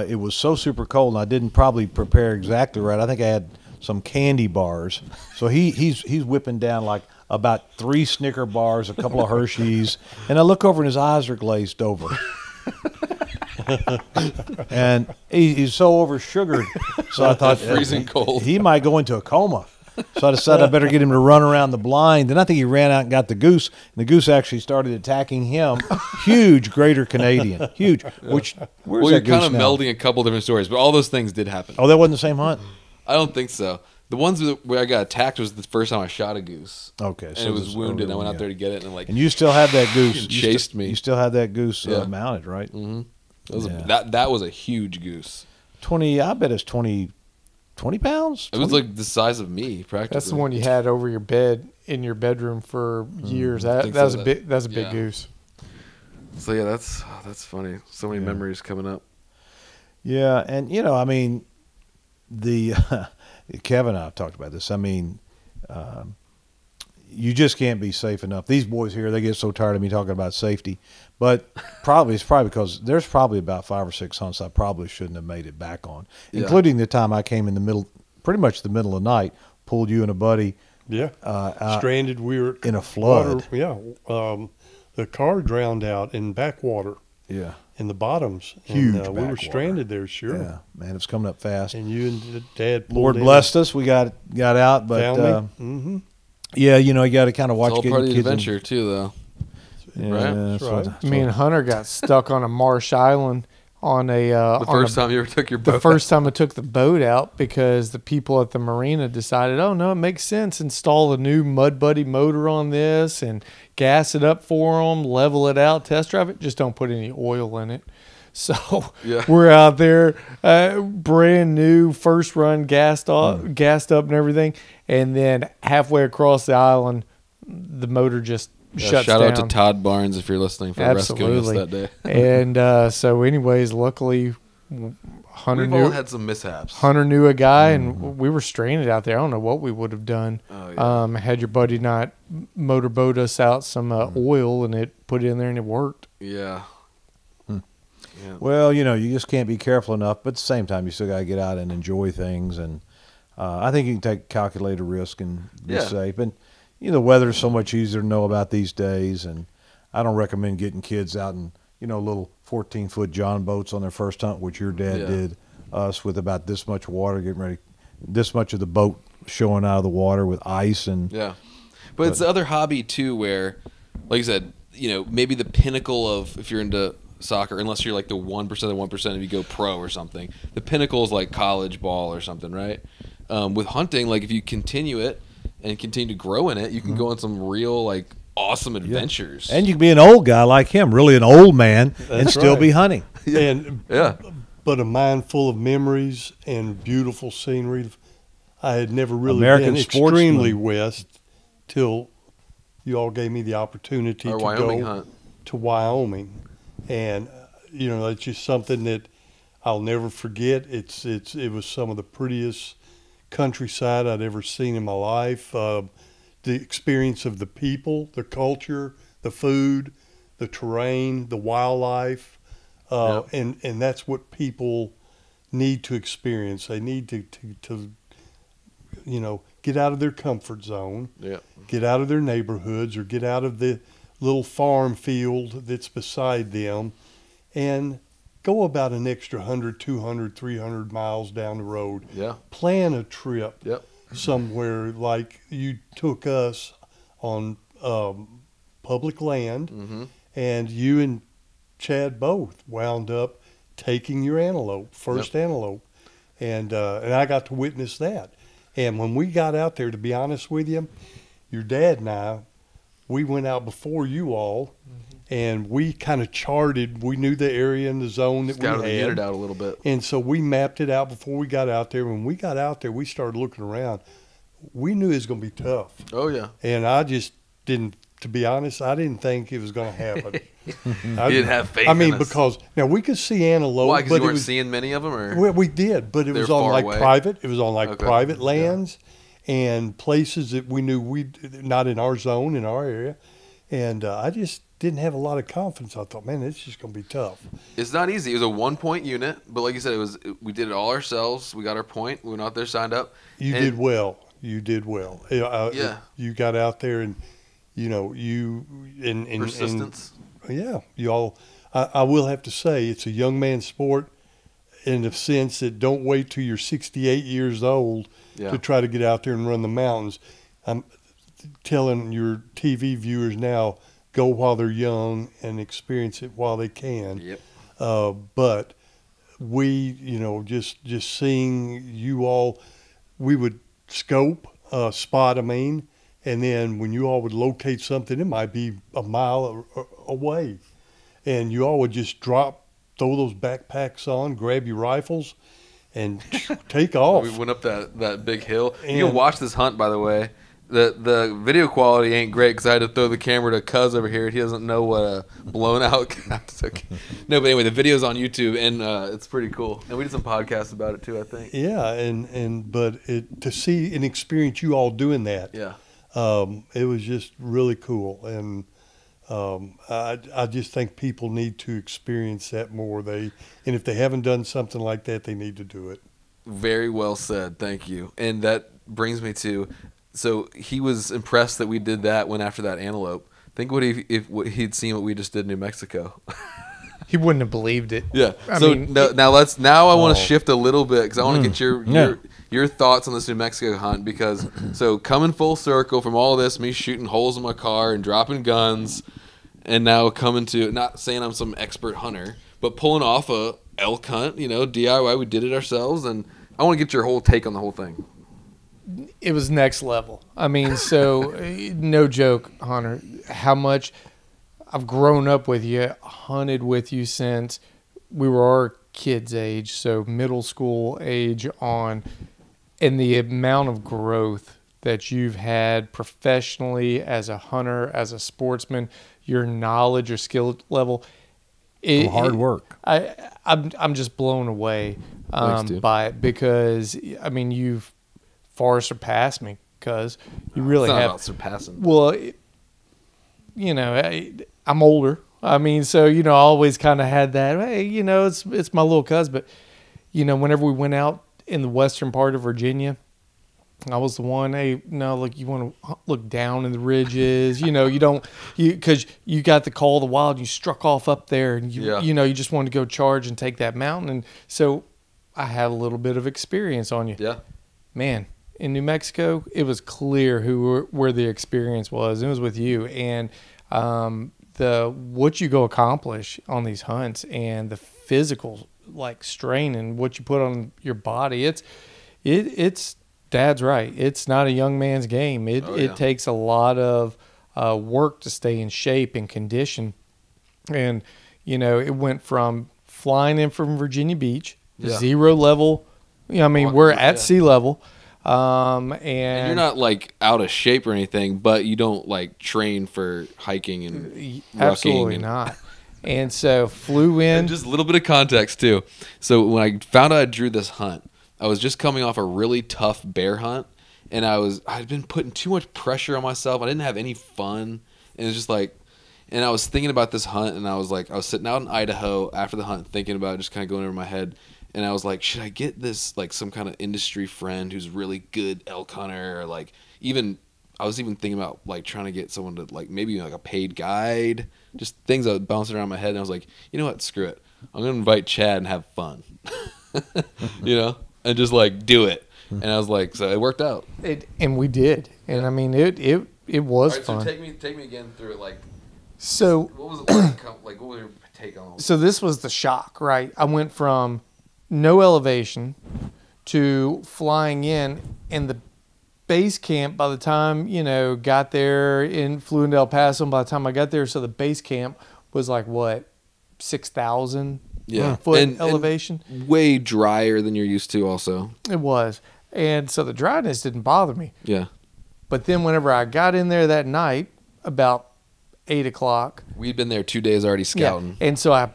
it was so super cold, and I didn't probably prepare exactly right. I think I had some candy bars. So he's whipping down like about 3 Snicker bars, a couple of Hershey's, and I look over and his eyes are glazed over. And he's so over sugared, so I thought Freezing cold. he might go into a coma. So I decided I better get him to run around the blind. And I think he ran out and got the goose. And the goose actually started attacking him. Huge Greater Canadian. Huge. Where's Well, that you're goose kind of now? melding a couple different stories, but all those things did happen. Oh, that wasn't the same hunt? I don't think so. The ones where I got attacked was the first time I shot a goose. Okay. And So it was wounded. early I went one, out there to get it, and like And you still have that goose. It chased me. You still have that goose Yeah. mounted, right? that was, Yeah. that was a huge goose. 20, I bet it's 20 pounds? It was like the size of me, practically. That's the one you had over your bed in your bedroom for years. That think was so. a big. That's a big Yeah. goose. So yeah, that's funny. So many memories coming up. Yeah, and I mean, the Kevin and I have talked about this. I mean, you just can't be safe enough. These boys here, they get so tired of me talking about safety, but it's probably because there's probably about 5 or 6 hunts I probably shouldn't have made it back on, including the time I came in the middle, pretty much the middle of the night, pulled you and a buddy. Yeah. Out Stranded. We were in a flood. Water, yeah. The car drowned out in backwater Yeah, in the bottoms. Huge And, we were backwater. stranded there, sure. yeah, man, it was coming up fast. And you and Dad pulled Lord in, blessed us. We got out, but found me. Mm-hmm. yeah, you got to kind of watch It's all getting part of the kids in- adventure too, though. Yeah, right? that's That's what- Me and Hunter got stuck on a marsh island on a The first time you ever took your boat. the first time I took the boat out because the people at the marina decided, oh no, it makes sense. Install a new Mud Buddy motor on this and gas it up for them, level it out, test drive it. Just don't put any oil in it. So Yeah. we're out there, brand new, first run, gassed up and everything, and then halfway across the island, the motor just shuts shout down. out to Todd Barnes if you're listening for rescuing us that day. And so, anyways, luckily, Hunter We've all knew had some mishaps. Hunter knew a guy, and we were stranded out there. I don't know what we would have done. Oh, yeah. Had your buddy not motorboat us out some oil, and it put it in there, and it worked. Yeah. Well, you just can't be careful enough, but at the same time, you still got to get out and enjoy things. And I think you can take calculated risk and be Yeah. safe. And the weather's so much easier to know about these days. And I don't recommend getting kids out in little 14-foot John boats on their first hunt, which your dad Yeah. did us with about this much water, getting ready, this much of the boat showing out of the water with ice and Yeah. But it's the other hobby too where, like you said, maybe the pinnacle of, if you're into soccer, unless you're like the 1% of the 1% if you go pro or something, the pinnacle is like college ball or something, right? With hunting, like if you continue it and continue to grow in it, you can go on some real like awesome adventures. And you can be an old guy like him, really an old man, and That's still right. be hunting. And yeah. but a mind full of memories and beautiful scenery. I had never really American been sportsman. extremely west till you all gave me the opportunity Our to Wyoming go hunt. to Wyoming, and it's just something that I'll never forget. It was some of the prettiest countryside I'd ever seen in my life. The experience of the people, the culture, the food, the terrain, the wildlife, and that's what people need to experience. They need to get out of their comfort zone, Yeah. get out of their neighborhoods, or get out of the little farm field that's beside them, and go about an extra 100, 200, 300 miles down the road. Yeah. Plan a trip Yep. somewhere like you took us on public land, Mm-hmm. and you and Chad both wound up taking your antelope, first antelope, and I got to witness that. And when we got out there, to be honest with you, your dad and I, we went out before you all, and we kind of charted. We knew the area and the zone that Scouted we the had. unit out a little bit. And so we mapped it out before we got out there. When we got out there, we started looking around. We knew it was going to be tough. Oh, yeah. And I just didn't, to be honest, I didn't think it was going to happen. You didn't have faith I mean, in us. because now we could see antelope. Why? Because but you it weren't was, seeing many of them? Or? well, we did, but it They're was on far like away? private. It was on like Okay. private lands and places that we knew not in our zone, in our area. And I just didn't have a lot of confidence. I thought, man, it's just going to be tough. It's not easy. It was a 1-point unit, but like you said, we did it all ourselves. We got our point. We went out there, signed up. You And- did well. You did well. Yeah. You got out there and, Persistence. Yeah, y'all. I will have to say it's a young man's sport, in the sense that don't wait till you're 68 years old to try to get out there and run the mountains. I'm telling your TV viewers now, go while they're young and experience it while they can. Yep. But we, just seeing you all, we would scope, spot, and then when you all would locate something, it might be a mile away, and you all would just throw those backpacks on, grab your rifles, and take off. We went up that big hill. You And- can watch this hunt, by the way. The video quality ain't great because I had to throw the camera to Cuz over here. He doesn't know what a blown out. No, but anyway, the video's on YouTube and it's pretty cool. And we did some podcasts about it too, I think. Yeah, but to see and experience you all doing that, Yeah. it was just really cool, and I just think people need to experience that more. And if they haven't done something like that, they need to do it. Very well said. Thank you. And that brings me to, so he was impressed that we did that, went after that antelope. Think what if he'd seen what we just did in New Mexico. He wouldn't have believed it. Yeah. I So mean, now I want to shift a little bit because I want to get Yeah. your thoughts on this New Mexico hunt, because so coming full circle from all this, me shooting holes in my car and dropping guns, and now coming to, not saying I'm some expert hunter, but pulling off a elk hunt, DIY. We did it ourselves, and I want to get your whole take on the whole thing. it was next level. I mean, so no joke, Hunter, how much I've grown up with you, hunted with you since we were our kids' age, so middle school age on, and the amount of growth that you've had professionally as a hunter, as a sportsman, your knowledge, your skill level. Hard work. I'm just blown away by it, because I mean you've far surpassed me, because you really It's not have. about surpassing. Well, I'm older. I mean, so I always kind of had that. Hey, it's my little cuz, but whenever we went out in the western part of Virginia, I was the one. Hey, no, look, you want to look down in the ridges. You don't, because you got the call of the wild. You struck off up there, and you just wanted to go charge and take that mountain. And so I had a little bit of experience on you. Yeah. Man, in New Mexico, it was clear where the experience was. It was with you, and what you go accomplish on these hunts, and the physical strain and what you put on your body. It's Dad's right. It's not a young man's game. It takes a lot of work to stay in shape and condition. And it went from flying in from Virginia Beach, 0 level. We're at sea level. And you're not out of shape or anything, but you don't train for hiking and absolutely rucking not. And so flew in. And just a little bit of context too. So when I found out I drew this hunt, I was just coming off a really tough bear hunt, and I'd been putting too much pressure on myself. I didn't have any fun, and it's just and I was thinking about this hunt, and I was sitting out in Idaho after the hunt, thinking about it, just kind of going over my head. And I was like, should I get this some kind of industry friend who's really good elk hunter, or I was even thinking about trying to get someone to maybe a paid guide, just things that were bouncing around my head. And I was like, you know what, screw it, I'm gonna invite Chad and have fun, and just do it. And I was like, so it worked out. And we did, and I mean it was fun. So take me again through it. So what was it like? What was your take on it? So this was the shock, right? I went from no elevation to flying in, and the base camp, by the time, got there flew into El Paso, and by the time I got there, so the base camp was like, what, 6,000 foot elevation? And way drier than you're used to also. It was. And so the dryness didn't bother me. Yeah. But then whenever I got in there that night, about 8 o'clock. We'd been there 2 days already scouting. Yeah. And so I,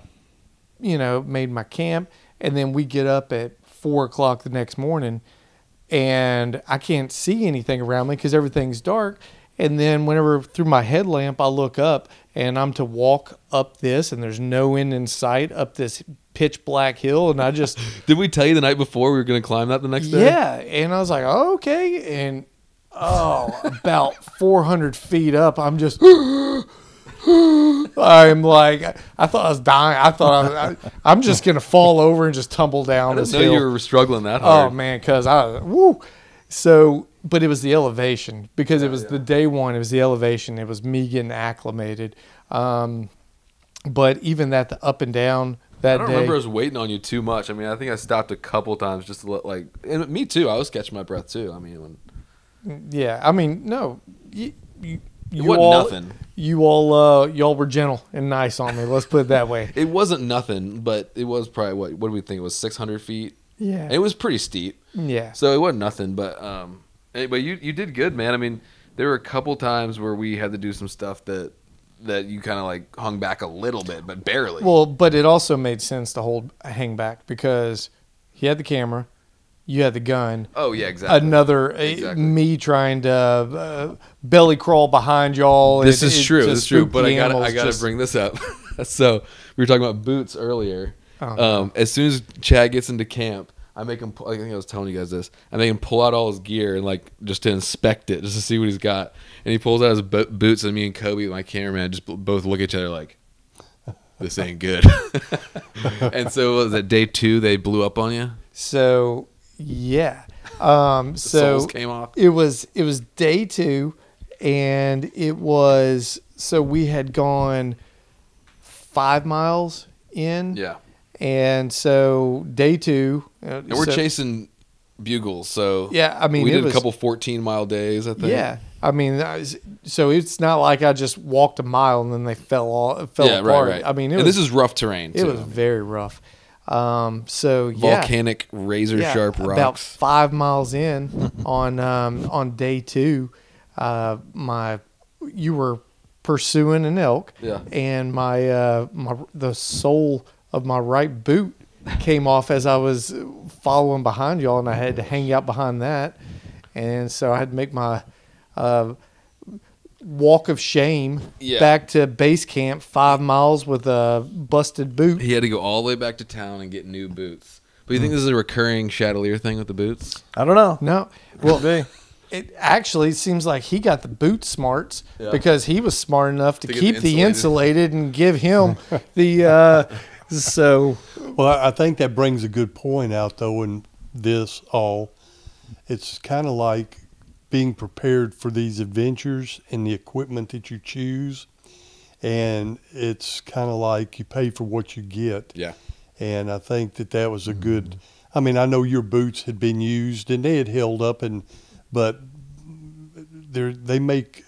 made my camp, and then we get up at 4 o'clock the next morning, and I can't see anything around me because everything's dark. And then whenever through my headlamp I look up, and I'm to walk up this, and there's no end in sight up this pitch black hill, and I just Did we tell you the night before we were going to climb that the next day? Yeah, and I was like, oh, okay, and about 400 feet up, I'm just I'm like, I thought I was dying. I thought I'm just gonna fall over and just tumble down this I didn't know hill. you were struggling that hard. Oh man, because So, but it was the elevation, because it was the day one. It was the elevation. It was me getting acclimated. But even that, the up and down that I don't day. remember us waiting on you too much. I mean, I think I stopped a couple times just to let and me too. I was catching my breath too. I mean, Yeah, I mean, no, you wasn't all, nothing. Y'all were gentle and nice on me. Let's put it that way. It wasn't nothing, but it was probably what do we think? It was 600 feet. Yeah, And it was pretty steep. yeah. So it wasn't nothing, but you did good, man. I mean, there were a couple times where we had to do some stuff that you kind of like hung back a little bit, but barely. Well, but it also made sense to hang back, because he had the camera, you had the gun. Oh yeah, exactly. Me trying to belly crawl behind y'all. This is true. to This is true. spook But the I animals, gotta just- bring this up. So we were talking about boots earlier. Oh. As soon as Chad gets into camp, I make him. I think I was telling you guys this. I make him pull out all his gear and just to inspect it, just to see what he's got. And he pulls out his boots, and me and Kobe, my cameraman, just both look at each other like, "This ain't good." And so was it day 2 they blew up on you? So yeah. The soles came off. It was day 2, and so we had gone 5 miles in. Yeah. And so day 2, And we're chasing bugles, so Yeah, I mean, we it did was- a couple 14-mile days. I think. Yeah, I mean, so it's not like I just walked a mile and then they fell apart. Right. I mean, this is rough terrain. It too. was very rough. So yeah, Volcanic, razor sharp rocks. About 5 miles in on day 2, you were pursuing an elk. Yeah. And the sole of my right boot came off as I was following behind y'all, and I had to hang out behind that, and so I had to make my walk of shame back to base camp, 5 miles with a busted boot. He had to go all the way back to town and get new boots. But you think this is a recurring Chatelier thing with the boots? I don't know. No, well, it actually seems like he got the boot smarts because he was smart enough to get keep the insulated and give him the. So, well, I think that brings a good point out, though, in this all. It's kind of like being prepared for these adventures and the equipment that you choose. And it's kind of like you pay for what you get. Yeah. And I think that was a good, I mean, I know your boots had been used and they had held up, but they make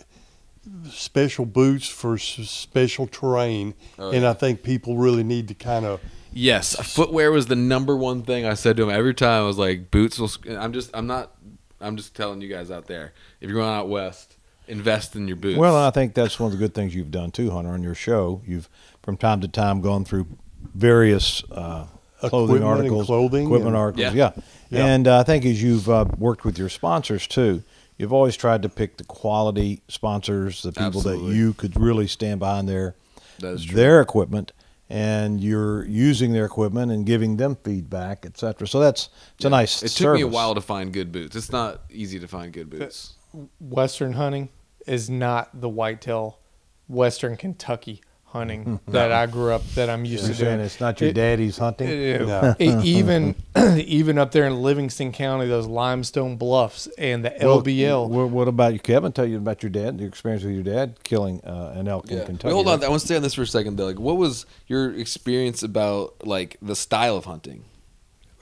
special boots for special terrain. And I think people really need to kind of. Yes, footwear was the number one thing I said to him every time. I was like, boots will. I'm just telling you guys out there, if you're going out west, invest in your boots. Well, I think that's one of the good things you've done too, Hunter, on your show. You've from time to time gone through various clothing articles, equipment articles. Yeah. And I think as you've worked with your sponsors too, you've always tried to pick the quality sponsors, the people that you could really stand behind their equipment, and you're using their equipment and giving them feedback, etc. So it's a nice service. It took me a while to find good boots. It's not easy to find good boots. Western hunting is not the whitetail Western Kentucky hunting that I grew up, that I'm used to doing. It's not your daddy's hunting? Even up there in Livingston County, those limestone bluffs and the LBL. What about you, Kevin? Tell you about your dad, your experience with your dad killing an elk in Kentucky. Wait, hold on. I want to stay on this for a second, though. Like, what was your experience about, like, the style of hunting?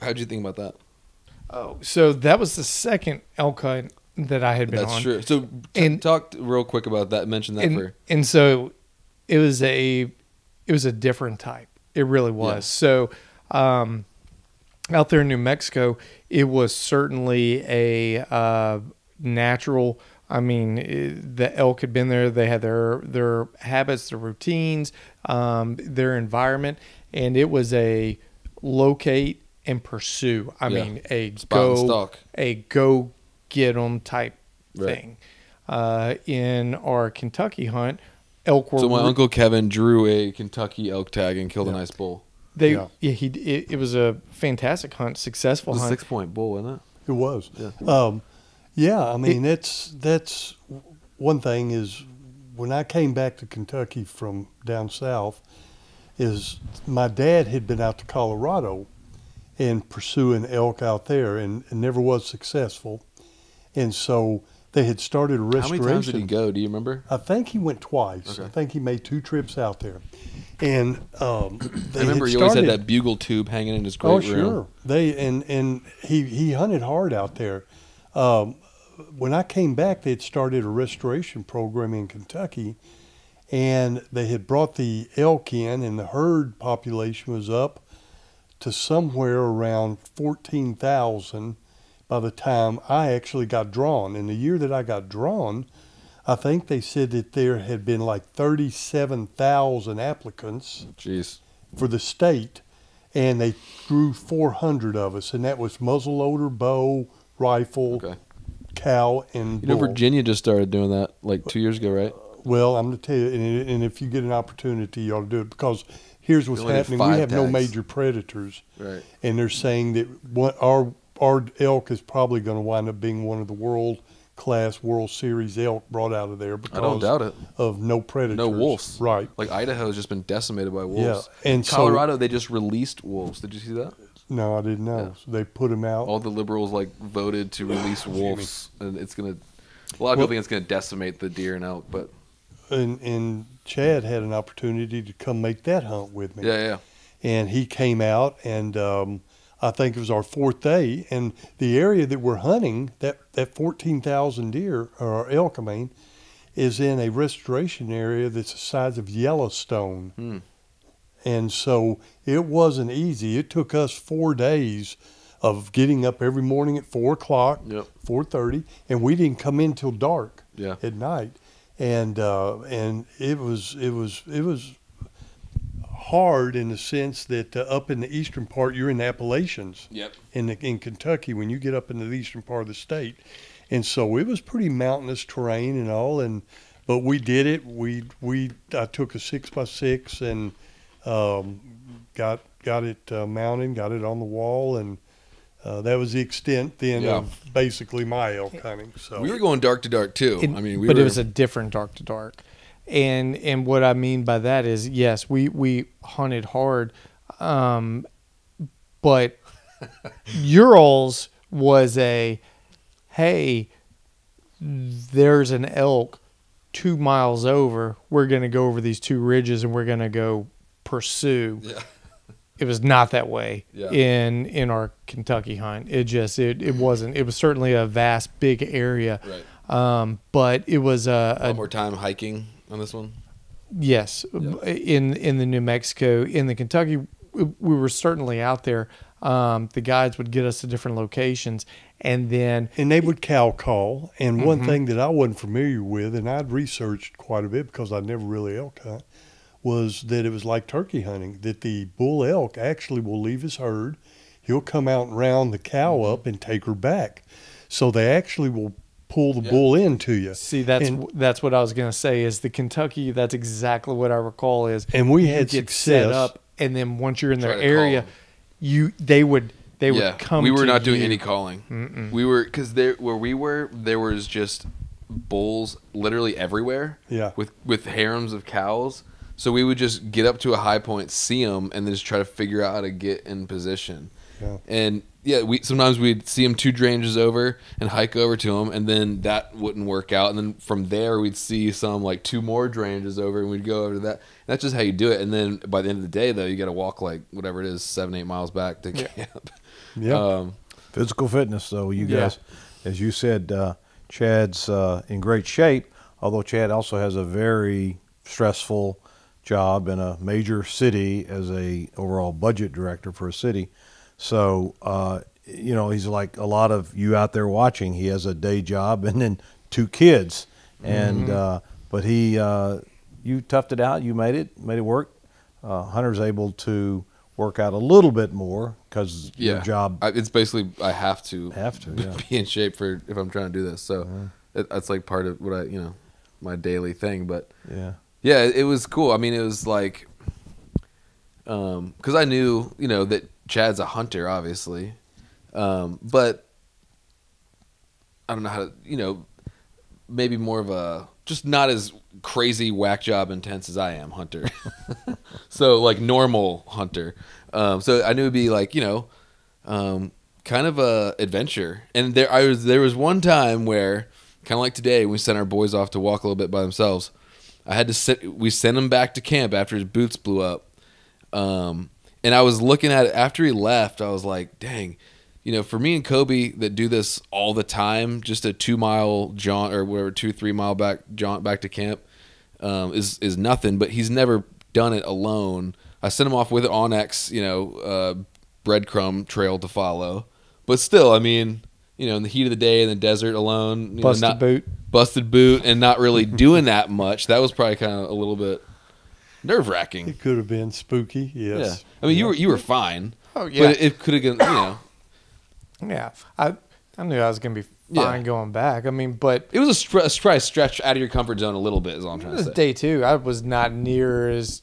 How did you think about that? Oh, so that was the second elk hunt that I had been on. That's true. So talk real quick about that. Mention that and so it was a different type. It really was. Yeah. So out there in New Mexico, it was certainly a natural. I mean, the elk had been there. They had their habits, their routines, their environment, and it was a locate and pursue. I mean, a go get them type thing. In our Kentucky hunt, elk were. So my uncle Kevin drew a Kentucky elk tag and killed a nice bull. It was a fantastic hunt, successful hunt. It was a 6-point bull, wasn't it? It was. Yeah. I mean, that's one thing is when I came back to Kentucky from down south, is my dad had been out to Colorado and pursuing elk out there and never was successful. And so they had started a restoration. How many times did he go? Do you remember? I think he went twice. Okay. I think he made 2 trips out there. And I remember he always had that bugle tube hanging in his great room. Sure. He hunted hard out there. When I came back, they had started a restoration program in Kentucky, and they had brought the elk in, and the herd population was up to somewhere around 14,000 by the time I actually got drawn. In the year that I got drawn, I think they said that there had been like 37,000 applicants for the state, and they drew 400 of us, and that was muzzleloader, bow, rifle, cow, and bull. Virginia just started doing that like 2 years ago, right? Well, I'm going to tell you, and if you get an opportunity, you ought to do it, because here's what's happening. We have no major predators, right? And they're saying that our elk is probably going to wind up being one of the world-class World Series elk brought out of there because I don't doubt it. Of no predators. No wolves. Right. Like Idaho's just been decimated by wolves. Yeah. And Colorado, they just released wolves. Did you see that? No, I didn't know. Yeah. So they put them out. All the liberals voted to release wolves, and it's going to. A lot of people think it's going to decimate the deer and elk, but. And Chad had an opportunity to come make that hunt with me. Yeah. And he came out, and I think it was our 4th day, and the area that we're hunting, that 14,000 deer or elk, is in a restoration area that's the size of Yellowstone. And so it wasn't easy. It took us 4 days of getting up every morning at 4 o'clock, 4:30, and we didn't come in till dark at night. And it was hard in the sense that up in the eastern part, you're in the Appalachians. In Kentucky, when you get up into the eastern part of the state, and so it was pretty mountainous terrain and all. But we did it. I took a 6x6 and got it mounted, got it on the wall, and that was the extent then of basically my elk hunting. So we were going dark to dark too. It was a different dark to dark, and what I mean by that is yes, we hunted hard, but Ural's was hey, there's an elk 2 miles over. We're going to go over these 2 ridges and we're going to go pursue. Yeah. It was not that way in our Kentucky hunt. It wasn't. It was certainly a vast, big area. Right. But it was a lot more time hiking on this one. Yes. Yep. In the New Mexico, in the Kentucky, we were certainly out there. The guides would get us to different locations, and they would cow call. And one thing that I wasn't familiar with, and I'd researched quite a bit because I never really elk hunt, was that it was like turkey hunting, that the bull elk actually will leave his herd. He'll come out and round the cow up and take her back. So they actually will pull the bull into you. See, that's what I was going to say is the Kentucky, that's exactly what I recall is. And we had success. Set up, and then once you're in their area, they would come we were to not doing you. any calling. Mm-mm. We were, because where we were, there was just bulls literally everywhere with harems of cows. So we would just get up to a high point, see them, and then just try to figure out how to get in position. Yeah. And sometimes we'd see them 2 ranges over and hike over to them, and then that wouldn't work out. And then from there, we'd see some 2 more ranges over, and we'd go over to that. And that's just how you do it. And then by the end of the day, though, you got to walk whatever it is, 7-8 miles back to camp. Yeah. Physical fitness, though, you Yeah. guys, as you said, Chad's in great shape, although Chad also has a very stressful job in a major city as a overall budget director for a city. So, he's like a lot of you out there watching. He has a day job and then 2 kids. And but you toughed it out. You made it work. Hunter's able to work out a little bit more because your job. It's basically I have to Yeah. be in shape for if I'm trying to do this. So that's like part of what my daily thing. But yeah, it was cool. I mean, it was like because I knew that Chad's a hunter, obviously, but I don't know how to maybe more of a just not as crazy whack job intense as I am hunter. So like normal hunter. So I knew it'd be like, kind of a adventure. And there was one time where kind of like today, we sent our boys off to walk a little bit by themselves. We sent him back to camp after his boots blew up. And I was looking at it after he left, I was like, dang, for me and Kobe that do this all the time, just a 2-mile jaunt or whatever, 2-3 mile back jaunt back to camp, is nothing, but he's never done it alone. I sent him off with Onyx, breadcrumb trail to follow, but still, I mean, in the heat of the day in the desert alone, busted boot and not really doing that much. That was probably kind of a little bit nerve-wracking. It could have been spooky, yes. Yeah. I mean, you were fine. Oh yeah. But it could have been, Yeah, I knew I was going to be fine going back. I mean, but it was a stretch out of your comfort zone a little bit, is all I'm trying to say. Day 2, I was not near as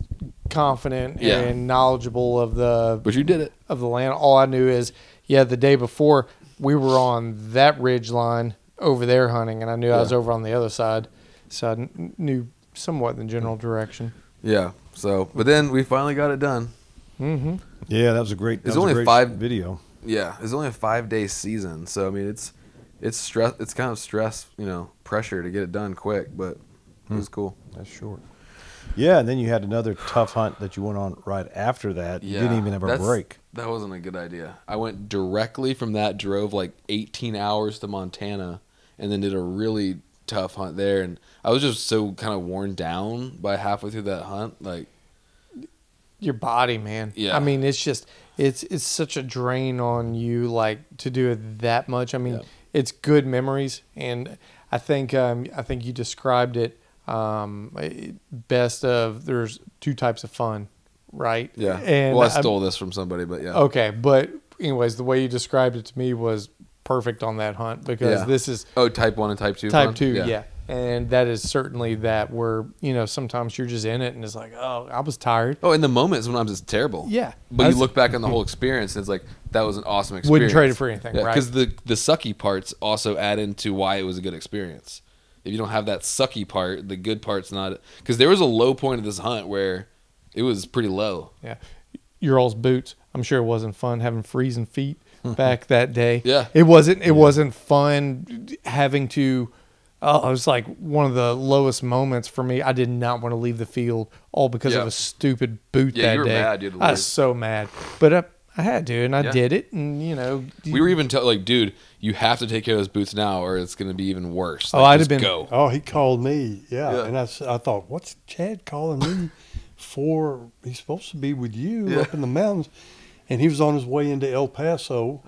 confident and knowledgeable of the. But you did it. Of the land. All I knew is, the day before we were on that ridge line over there hunting, and I knew I was over on the other side, so I knew somewhat the general direction. Yeah. So, but then we finally got it done. Mm-hmm. Yeah, that was a great. It's only a 5 video. Yeah, it's only a 5-day season, so I mean it's stress. It's kind of stress, pressure to get it done quick, but it was cool. That's short. Yeah, and then you had another tough hunt that you went on right after that. You didn't even have a break. That wasn't a good idea. I went directly from that, drove like 18 hours to Montana, and then did a really tough hunt there. And I was just so kind of worn down by halfway through that hunt, like. Your body, man. Yeah. I mean, it's just it's such a drain on you, like to do it that much. I mean, it's good memories, and I think you described it best. There's 2 types of fun, right? Yeah. And I stole this from somebody, but yeah. Okay, but anyways, the way you described it to me was perfect on that hunt because this is type 1 and type 2. Type 2, yeah. And that is certainly that where, sometimes you're just in it and it's like, oh, I was tired. Oh, in the moment, sometimes it's terrible. Yeah. But you look back on the whole experience and it's like, that was an awesome experience. Wouldn't trade it for anything, right? Because the sucky parts also add into why it was a good experience. If you don't have that sucky part, the good part's not. Because there was a low point of this hunt where it was pretty low. Yeah. Your all's boots, I'm sure it wasn't fun having freezing feet back that day. Yeah. It wasn't fun having to. Oh, it was like one of the lowest moments for me. I did not want to leave the field all because of a stupid boot that day. Yeah, you were mad. You had to I leave. was so mad. But I had to, and I did it. And, we were even like, dude, you have to take care of those boots now or it's going to be even worse. Oh, like, I'd have been. Go. Oh, he called me, and I thought, what's Chad calling me for? He's supposed to be with you up in the mountains. And he was on his way into El Paso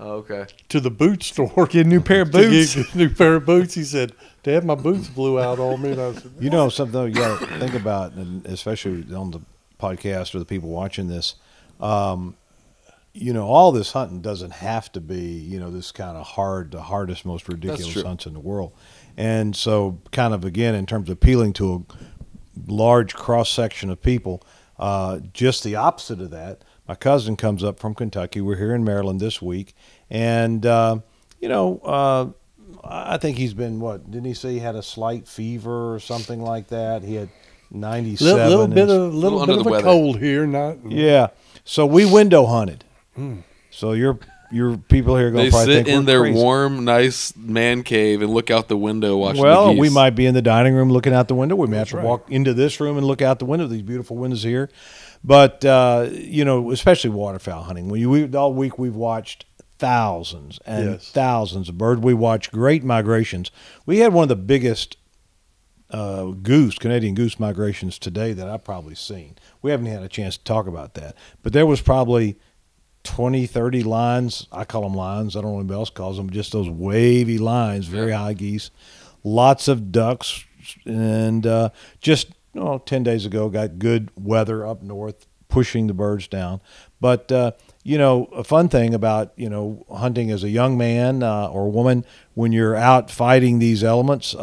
to the boot store. Get a new pair of boots. To get a new pair of boots. He said, Dad, my boots blew out on me. And I said, Something you got to think about, and especially on the podcast or the people watching this, all this hunting doesn't have to be, this kind of the hardest, most ridiculous hunts in the world. And so kind of, again, in terms of appealing to a large cross-section of people, just the opposite of that. My cousin comes up from Kentucky. We're here in Maryland this week. And, I think he's been, didn't he say he had a slight fever or something like that? He had 97. Little bit of a cold here. Yeah. So we window hunted. So your people here are going to probably think they sit in their crazy. warm, nice man cave and look out the window watching the geese. We might be in the dining room looking out the window. We may have to walk into this room and look out the window, these beautiful windows here. But, especially waterfowl hunting. All week we've watched thousands and thousands of birds. We watched great migrations. We had one of the biggest Canadian goose migrations today that I've probably seen. We haven't had a chance to talk about that. But there was probably 20, 30 lines. I call them lines. I don't know what anybody else calls them. Just those wavy lines, very high geese. Lots of ducks. And just 10 days ago, got good weather up north, pushing the birds down. But, a fun thing about, hunting as a young man or woman, when you're out fighting these elements,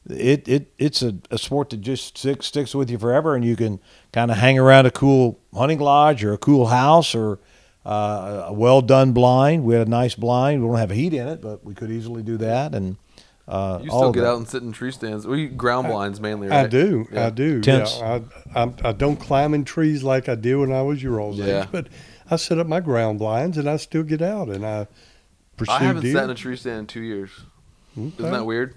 it's a sport that just sticks with you forever, and you can kind of hang around a cool hunting lodge or a cool house or a well-done blind. We had a nice blind. We don't have heat in it, but we could easily do that. And you still get out and sit in tree stands. We ground blinds mainly, right? I do. Yeah. I do. Tents. Yeah, I don't climb in trees like I did when I was your old age, but I set up my ground blinds and I still get out and I pursue I haven't deer. sat in a tree stand in 2 years. Okay. Isn't that weird?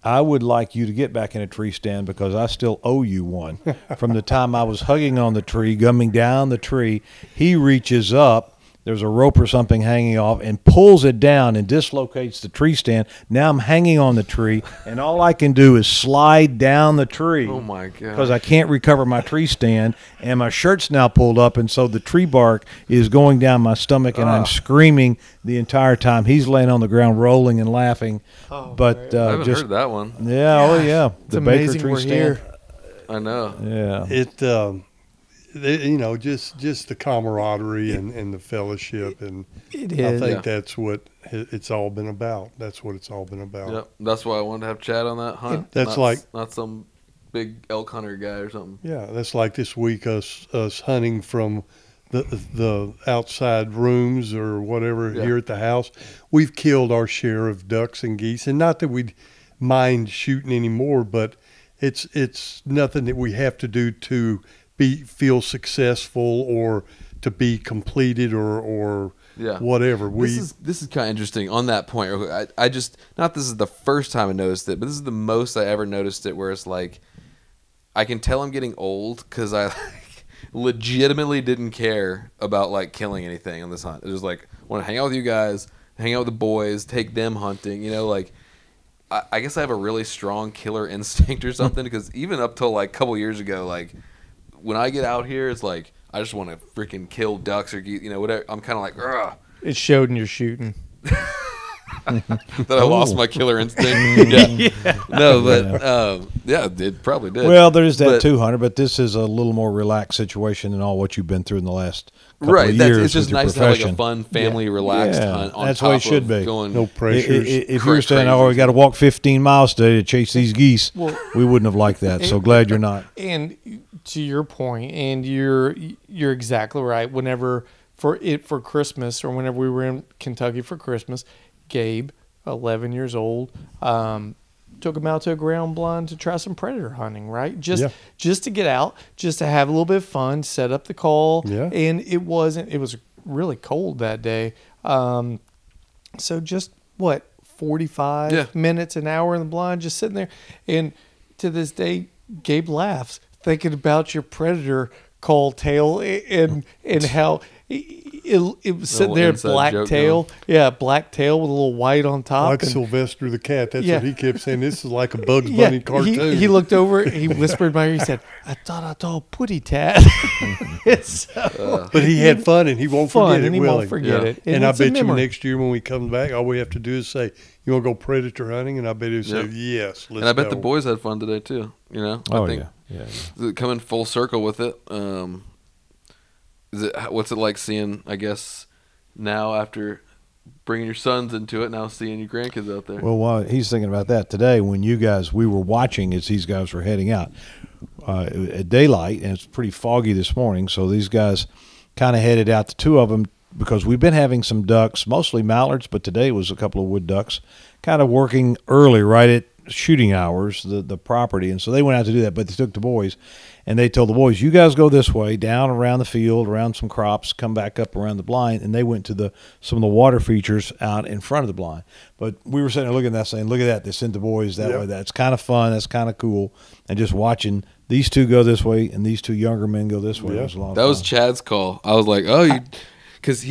I would like you to get back in a tree stand because I still owe you one. From the time I was hugging on the tree, gumming down the tree, he reaches up. There's a rope or something hanging off and pulls it down and dislocates the tree stand. Now I'm hanging on the tree, and all I can do is slide down the tree. Oh, my God. Because I can't recover my tree stand, and my shirt's now pulled up, and so the tree bark is going down my stomach, and I'm screaming the entire time. He's laying on the ground rolling and laughing. But I haven't heard that one. Yeah, oh yeah. It's amazing we're here. I know. Yeah. Just the camaraderie and the fellowship, and It I is. think that's what it's all been about. That's what it's all been about. Yep. That's why I wanted to have Chad on that hunt. That's not some big elk hunter guy or something. Yeah, that's like this week us hunting from the outside rooms or whatever here at the house. We've killed our share of ducks and geese, and not that we mind shooting anymore, but it's nothing that we have to do to feel successful or to be completed or whatever. This is kind of interesting on that point. I just, not this is the first time I noticed it, but this is the most I ever noticed it, where it's like I can tell I'm getting old because I legitimately didn't care about like killing anything on this hunt. It was like, I want to hang out with you guys, hang out with the boys, take them hunting, like I guess I have a really strong killer instinct or something, because even up till like a couple years ago, like when I get out here, it's like I just want to freaking kill ducks or geese, whatever. I'm kind of like, ugh. It showed in your shooting. That I lost my killer instinct. No, but it probably did. Well, there is that too, Hunter, but this is a little more relaxed situation than all what you've been through in the last couple of years. It's just nice to have like a fun, family, relaxed hunt on that's top what it should of be. Going no pressures. If you were saying, we got to walk 15 miles today to chase these geese, we wouldn't have liked that. So glad you're not. And to your point, and you're exactly right. Whenever for Christmas, or whenever we were in Kentucky for Christmas, Gabe, 11 years old, took him out to a ground blind to try some predator hunting, right? Just to get out, just to have a little bit of fun, set up the call. Yeah. And it was really cold that day. So just 45 minutes, an hour in the blind, just sitting there. And to this day, Gabe laughs thinking about your predator call tail and how it was sitting there, black tail. Yeah, black tail with a little white on top. Like Sylvester the cat. That's what he kept saying. This is like a Bugs Bunny cartoon. He looked over, he whispered by her, he said, "I thought I told Putty Tat." But he had fun, and he won't forget it, and he will won't he? forget it. And I it's a bet you memory. next year when we come back, all we have to do is say, "You want to go predator hunting?" And I bet he'll say, "Yes, let's go." And I bet the boys had fun today too. I think coming full circle with it. What's it like seeing, I guess, now after bringing your sons into it, now seeing your grandkids out there? Well, while he's thinking about that today, when we were watching as these guys were heading out at daylight, and it's pretty foggy this morning, so these guys kind of headed out, the two of them, because we've been having some ducks, mostly mallards, but today was a couple of wood ducks, kind of working early, right at shooting hours, the property, and so they went out to do that, but they took the boys, and they told the boys, you guys go this way, down around the field, around some crops, come back up around the blind, and they went to some of the water features out in front of the blind. But we were sitting there looking at that saying, look at that, they sent the boys that way. That's kind of fun, that's kind of cool, and just watching these two go this way and these two younger men go this way was a lot of fun. That was Chad's call. I was like, because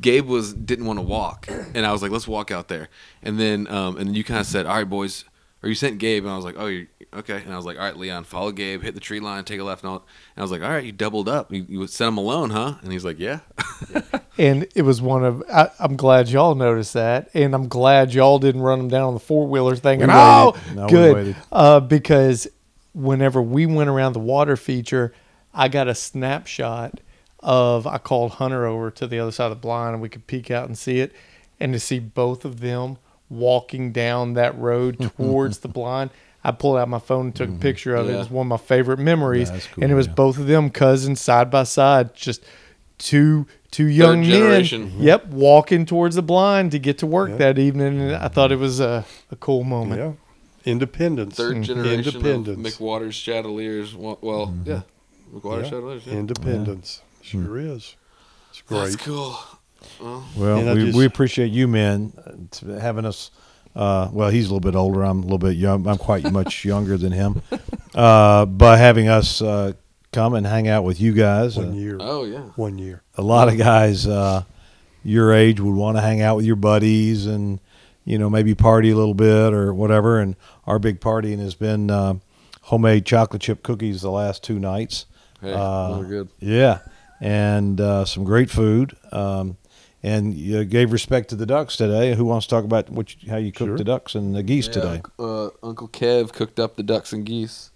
Gabe didn't want to walk, and I was like, let's walk out there, and then you kind of said, all right, boys, or you sent Gabe, and I was like, oh, you're okay, and I was like, all right, Leon, follow Gabe, hit the tree line, take a left, and I was like, all right, you doubled up, you sent him alone, huh? And he's like, yeah. And it was I'm glad y'all noticed that, and I'm glad y'all didn't run them down on the 4-wheeler thinking, good, because whenever we went around the water feature, I got a snapshot I called Hunter over to the other side of the blind, and we could peek out and see it, and to see both of them walking down that road towards the blind. I pulled out my phone and took a picture of it. It was one of my favorite memories. Yeah, cool, and it was both of them cousins side by side, just two young men. Yep, walking towards the blind to get to work that evening. And I thought it was a cool moment. Yeah. Independence. Third generation Independence. of McWaters Chateliers. Well, yeah. McWaters Chateliers. Yeah. Independence. Sure is. It's great. That's cool. Well, we appreciate you, men, having us. Well, he's a little bit older. I'm a little bit young. I'm quite much younger than him. But having us come and hang out with you guys. 1 year. Oh, yeah. 1 year. A lot of guys your age would want to hang out with your buddies and, maybe party a little bit or whatever. And our big partying has been homemade chocolate chip cookies the last 2 nights. Hey, those are good. Yeah. And some great food. And you gave respect to the ducks today. Who wants to talk about how you cooked the ducks and the geese today? Uncle Kev cooked up the ducks and geese.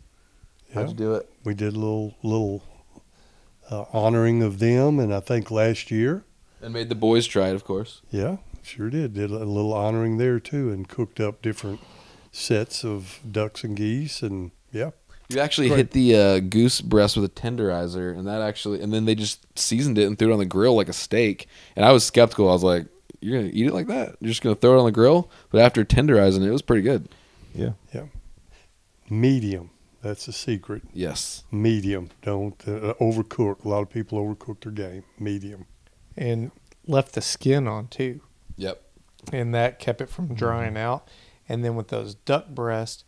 How'd you do it? We did a little honoring of them, and I think last year. And made the boys try it, of course. Yeah, sure did. Did a little honoring there, too, and cooked up different sets of ducks and geese, and yeah. You actually hit the goose breast with a tenderizer, and then they just seasoned it and threw it on the grill like a steak. And I was skeptical. I was like, "You're gonna eat it like that? You're just gonna throw it on the grill?" But after tenderizing it, it was pretty good. Yeah. Yeah. Medium. That's the secret. Yes. Medium. Don't overcook. A lot of people overcook their game. Medium. And left the skin on too. Yep. And that kept it from drying out. And then with those duck breasts,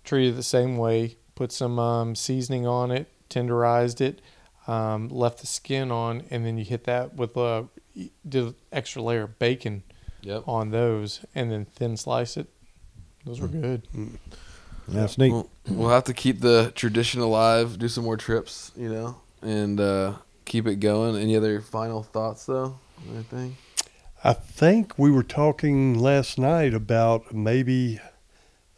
treated the same way. Put some seasoning on it, tenderized it, left the skin on, and then you hit that with did an extra layer of bacon on those, and then thin slice it. Those were good. That's neat. We'll have to keep the tradition alive, do some more trips, and keep it going. Any other final thoughts, though? Anything? I think we were talking last night about maybe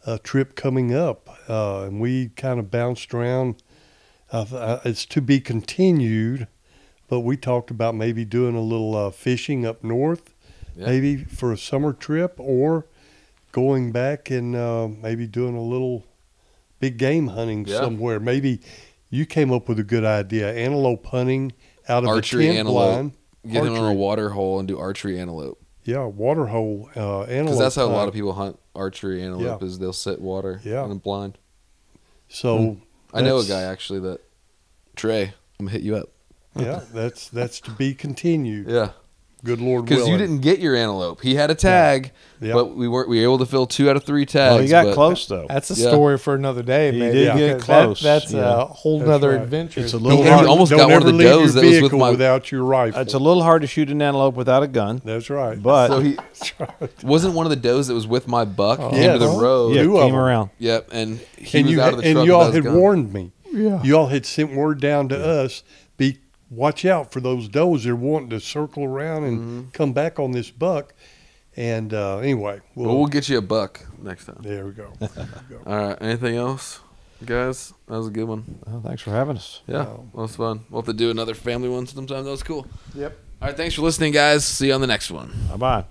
a trip coming up, and we kind of bounced around. It's to be continued, but we talked about maybe doing a little fishing up north, maybe for a summer trip, or going back and maybe doing a little big game hunting somewhere. Maybe you came up with a good idea, antelope hunting out of archery a tent antelope. blind. Get in on a water hole and do archery antelope. Yeah, water hole antelope. Because that's how a lot of people hunt archery antelope is they'll set water in a blind. So I know a guy actually that Trey. I'm gonna hit you up. Yeah, that's to be continued. Yeah. Good Lord willing. Because you didn't get your antelope. He had a tag, but we were able to fill 2 out of 3 tags. Oh, he got close though. That's a story for another day. He maybe. did get close. That's a whole nother adventure. It's a little he hard. almost Don't got one of ever the leave does your that was with vehicle my. without your rifle. It's a little hard to shoot an antelope without a gun. That's right. But So he wasn't one of the does that was with my buck. Came to the road. yeah, Two of came them. around. Yep, and he and was you out of the truck. and y'all with had his gun. warned me. Yeah. Y'all had sent word down to us. Watch out for those does. They're wanting to circle around and come back on this buck. And anyway, We'll get you a buck next time. there we go. All right. Anything else, guys? That was a good one. Well, thanks for having us. Yeah, that was fun. We'll have to do another family one sometime. That was cool. Yep. All right. Thanks for listening, guys. See you on the next one. Bye bye.